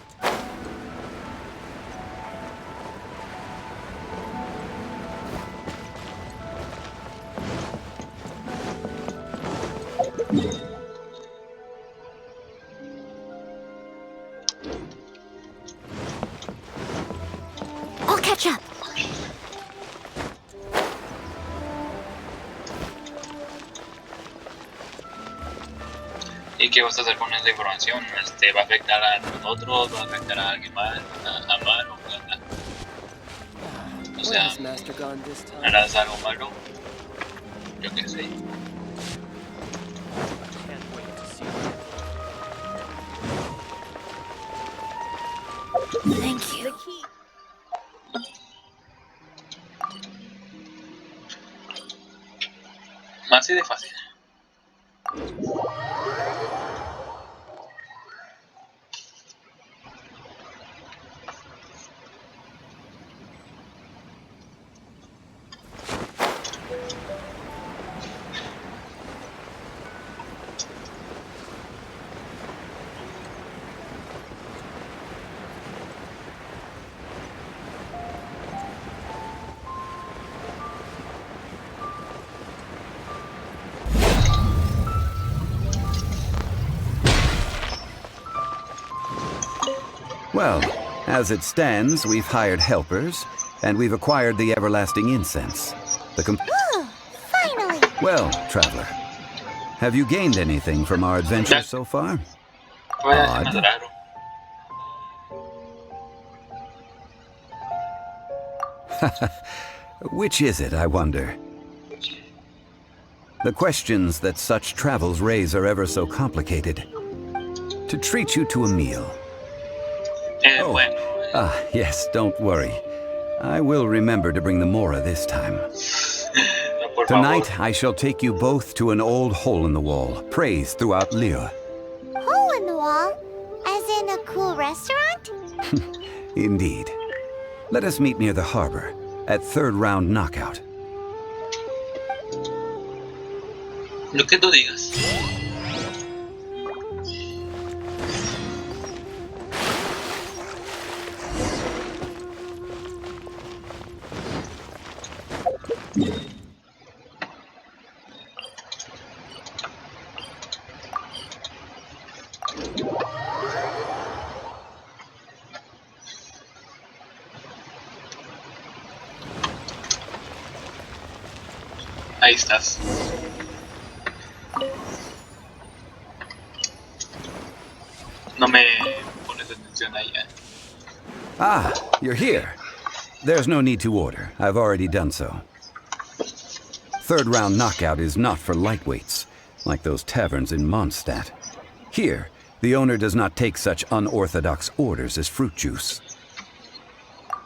I'll catch up. ¿Y qué vas a hacer con esa información? ¿Va a afectar a nosotros? ¿Va a afectar a alguien más? ¿A malo? O sea, ¿harás algo malo? Yo qué sé. Thank you. Así de fácil. Well, as it stands, we've hired helpers, and we've acquired the everlasting incense. Finally! Well, traveler, have you gained anything from our adventure so far? Odd. Which is it, I wonder? The questions that such travels raise are ever so complicated. To treat you to a meal. Yes, don't worry. I will remember to bring the Mora this time. Tonight, I shall take you both to an old hole-in-the-wall, praised throughout Liyue. Hole in the wall? As in a cool restaurant? Indeed. Let us meet near the harbor, at third round knockout. Lo que tú digas. Ahí estás. No me pones atención ahí, eh. Ah, you're here. There's no need to order. I've already done so. Third round knockout is not for lightweights, like those taverns in Mondstadt. Here, the owner does not take such unorthodox orders as fruit juice.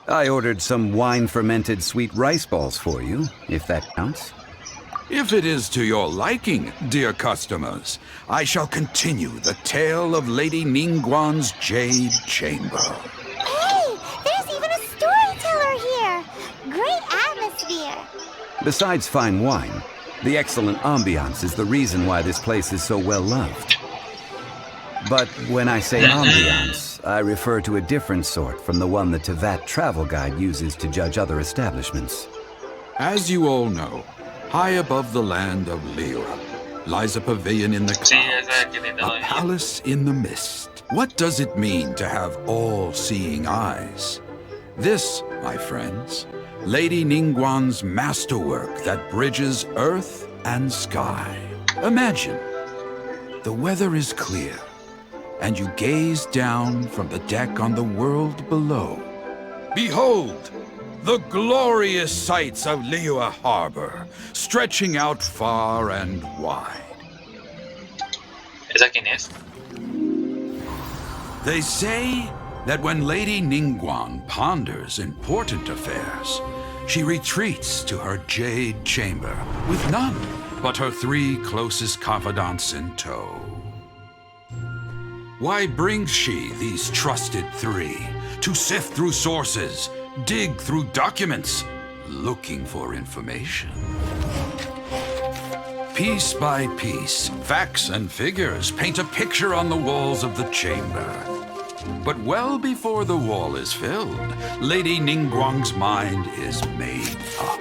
I ordered some wine-fermented sweet rice balls for you, if that counts. If it is to your liking, dear customers, I shall continue the tale of Lady Ningguang's Jade Chamber. Hey, there's even a storyteller here! Great atmosphere! Besides fine wine, the excellent ambiance is the reason why this place is so well loved. But when I say ambiance, I refer to a different sort from the one the Teyvat travel guide uses to judge other establishments. As you all know, high above the land of Liyue lies a pavilion in the clouds, a palace in the mist. What does it mean to have all-seeing eyes? This, my friends, Lady Ningguang's masterwork that bridges earth and sky. Imagine, the weather is clear, and you gaze down from the deck on the world below. Behold! The glorious sights of Liyue Harbor, stretching out far and wide. ¿Esa quién es? They say that when Lady Ningguang ponders important affairs, she retreats to her jade chamber with none but her 3 closest confidants in tow. Why brings she these trusted 3 to sift through sources, dig through documents, looking for information? Piece by piece, facts and figures paint a picture on the walls of the chamber. But well before the wall is filled, Lady Ningguang's mind is made up.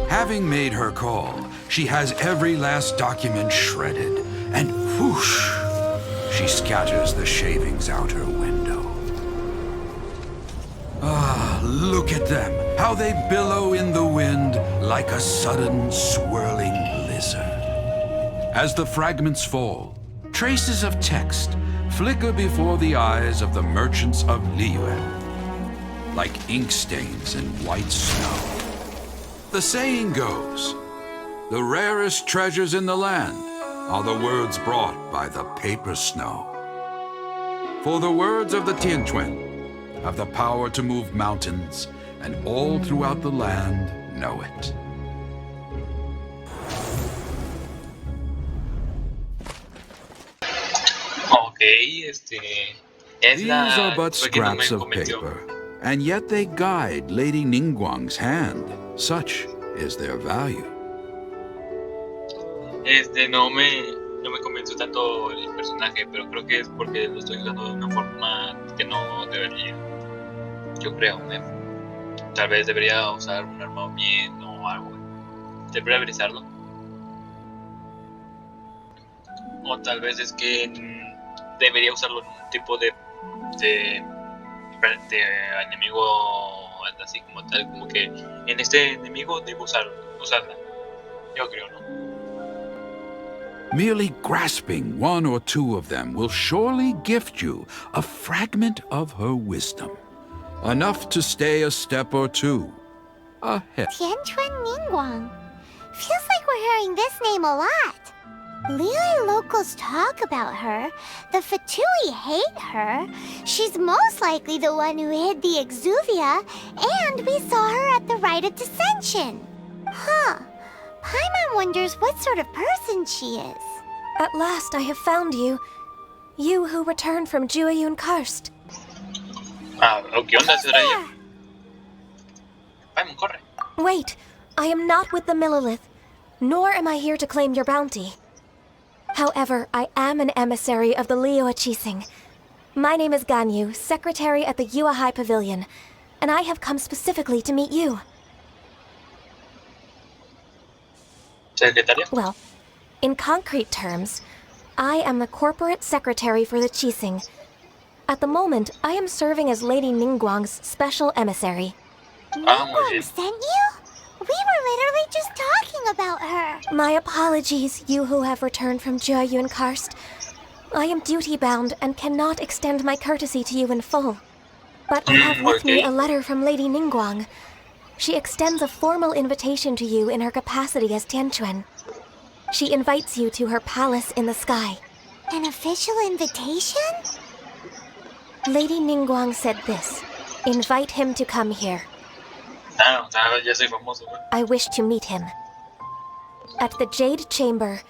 Having made her call, she has every last document shredded, and whoosh, she scatters the shavings out her window. Ah, look at them, how they billow in the wind like a sudden swirling blizzard. As the fragments fall, traces of text flicker before the eyes of the merchants of Liyue, like ink stains in white snow. The saying goes, the rarest treasures in the land are the words brought by the paper snow. For the words of the Tianquan have the power to move mountains, and all throughout the land know it. These are but scraps of paper, and yet they guide Lady Ningguang's hand. Such is their value. No me convenció tanto el personaje, pero creo que es porque lo estoy usando de una forma que no debería. Yo creo, tal vez debería usar un armado bien o algo. Debería revisarlo. O tal vez es que debería usarlo en un tipo de enemigo así como tal, como que en este enemigo debo usarla. Yo creo, ¿no? Merely grasping 1 or 2 of them will surely gift you a fragment of her wisdom, enough to stay a step or 2 ahead. Tianquan Ningguang. Feels like we're hearing this name a lot. Liyue locals talk about her. The Fatui hate her. She's most likely the one who hid the Exuvia, and we saw her at the rite of dissension. Huh. Paimon wonders what sort of person she is. At last I have found you. You who returned from Jueyun Karst. ¿Qué onda será ella? Paimon, corre. Wait, I am not with the Millelith, nor am I here to claim your bounty. However, I am an emissary of the Liyue Qixing. My name is Ganyu, secretary at the Yuehai Pavilion, and I have come specifically to meet you. Well, in concrete terms, I am the corporate secretary for the Qixing. At the moment, I am serving as Lady Ningguang's special emissary. Ningguang sent you? We were literally just talking about her. My apologies, you who have returned from Jueyun Karst. I am duty-bound and cannot extend my courtesy to you in full. But I have with me a letter from Lady Ningguang. She extends a formal invitation to you in her capacity as Tianquan. She invites you to her palace in the sky. An official invitation? Lady Ningguang said this. Invite him to come here. I wish to meet him. At the Jade Chamber,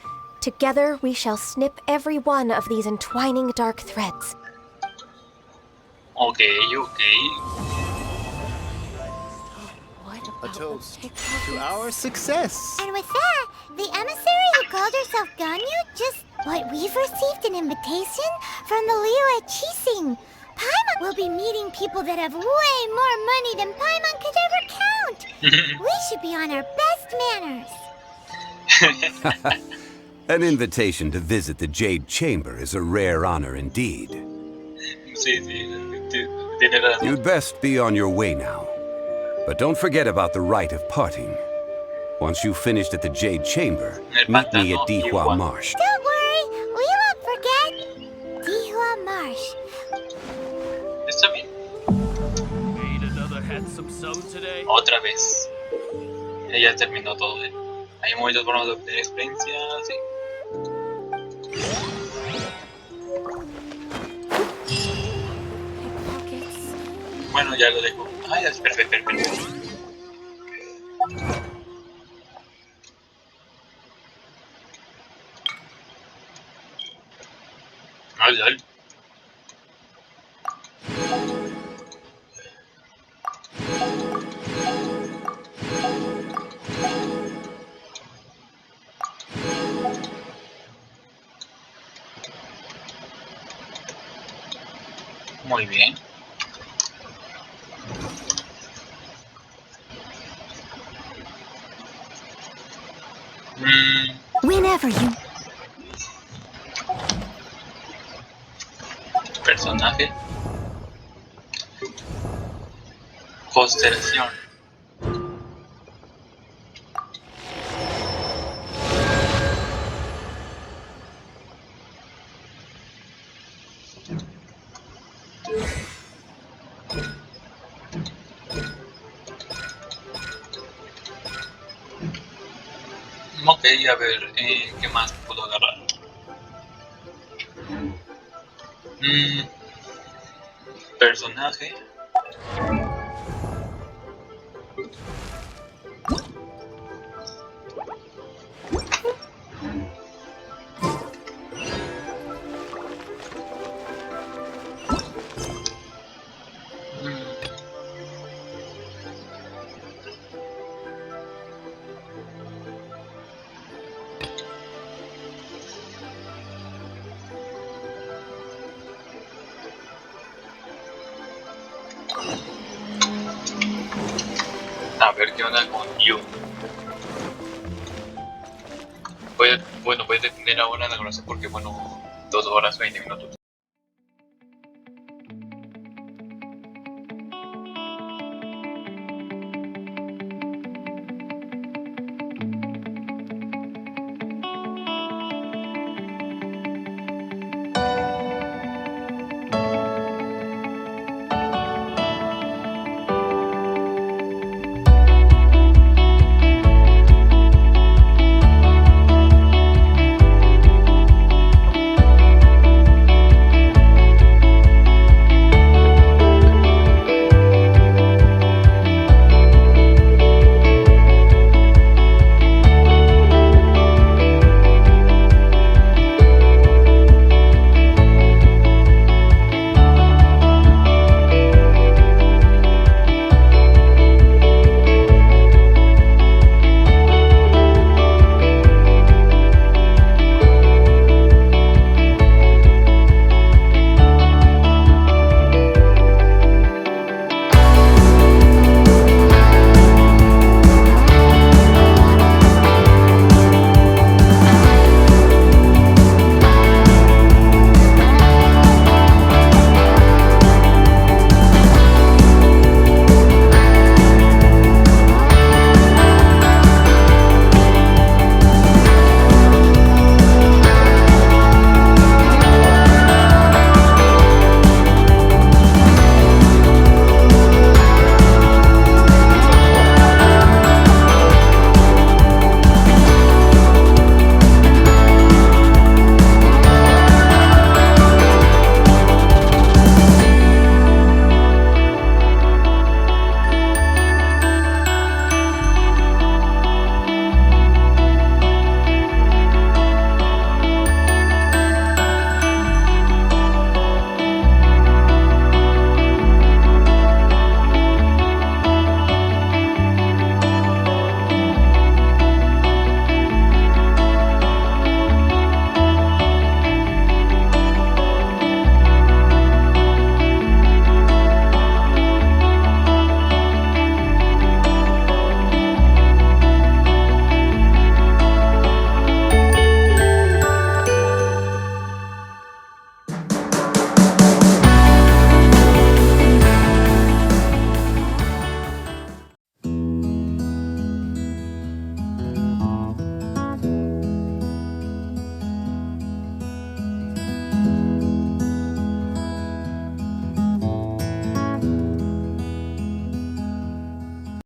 together we shall snip every one of these entwining dark threads. Okay. A toast to our success. And with that, the emissary who called herself Ganyu we've received an invitation from the Liyue Qixing. Paimon will be meeting people that have way more money than Paimon could ever count. We should be on our best manners. An invitation to visit the Jade Chamber is a rare honor indeed. You'd best be on your way now. But don't forget about the rite of parting. Once you've finished at the Jade Chamber, meet me at Dihua Marsh. Don't worry, we won't forget. Dihua Marsh. Está bien. Otra vez. Ya terminó todo, ¿eh? Hay muchas formas de obtener experiencia, sí. Bueno, ya lo dejo. Ay, espera. Dale. Muy bien. Whenever you... Personaje. Constelación. Ok, a ver, ¿qué más puedo agarrar? Personaje. A ver qué onda con You. Voy a detener ahora la grabación porque, bueno, 2 horas 20 minutos.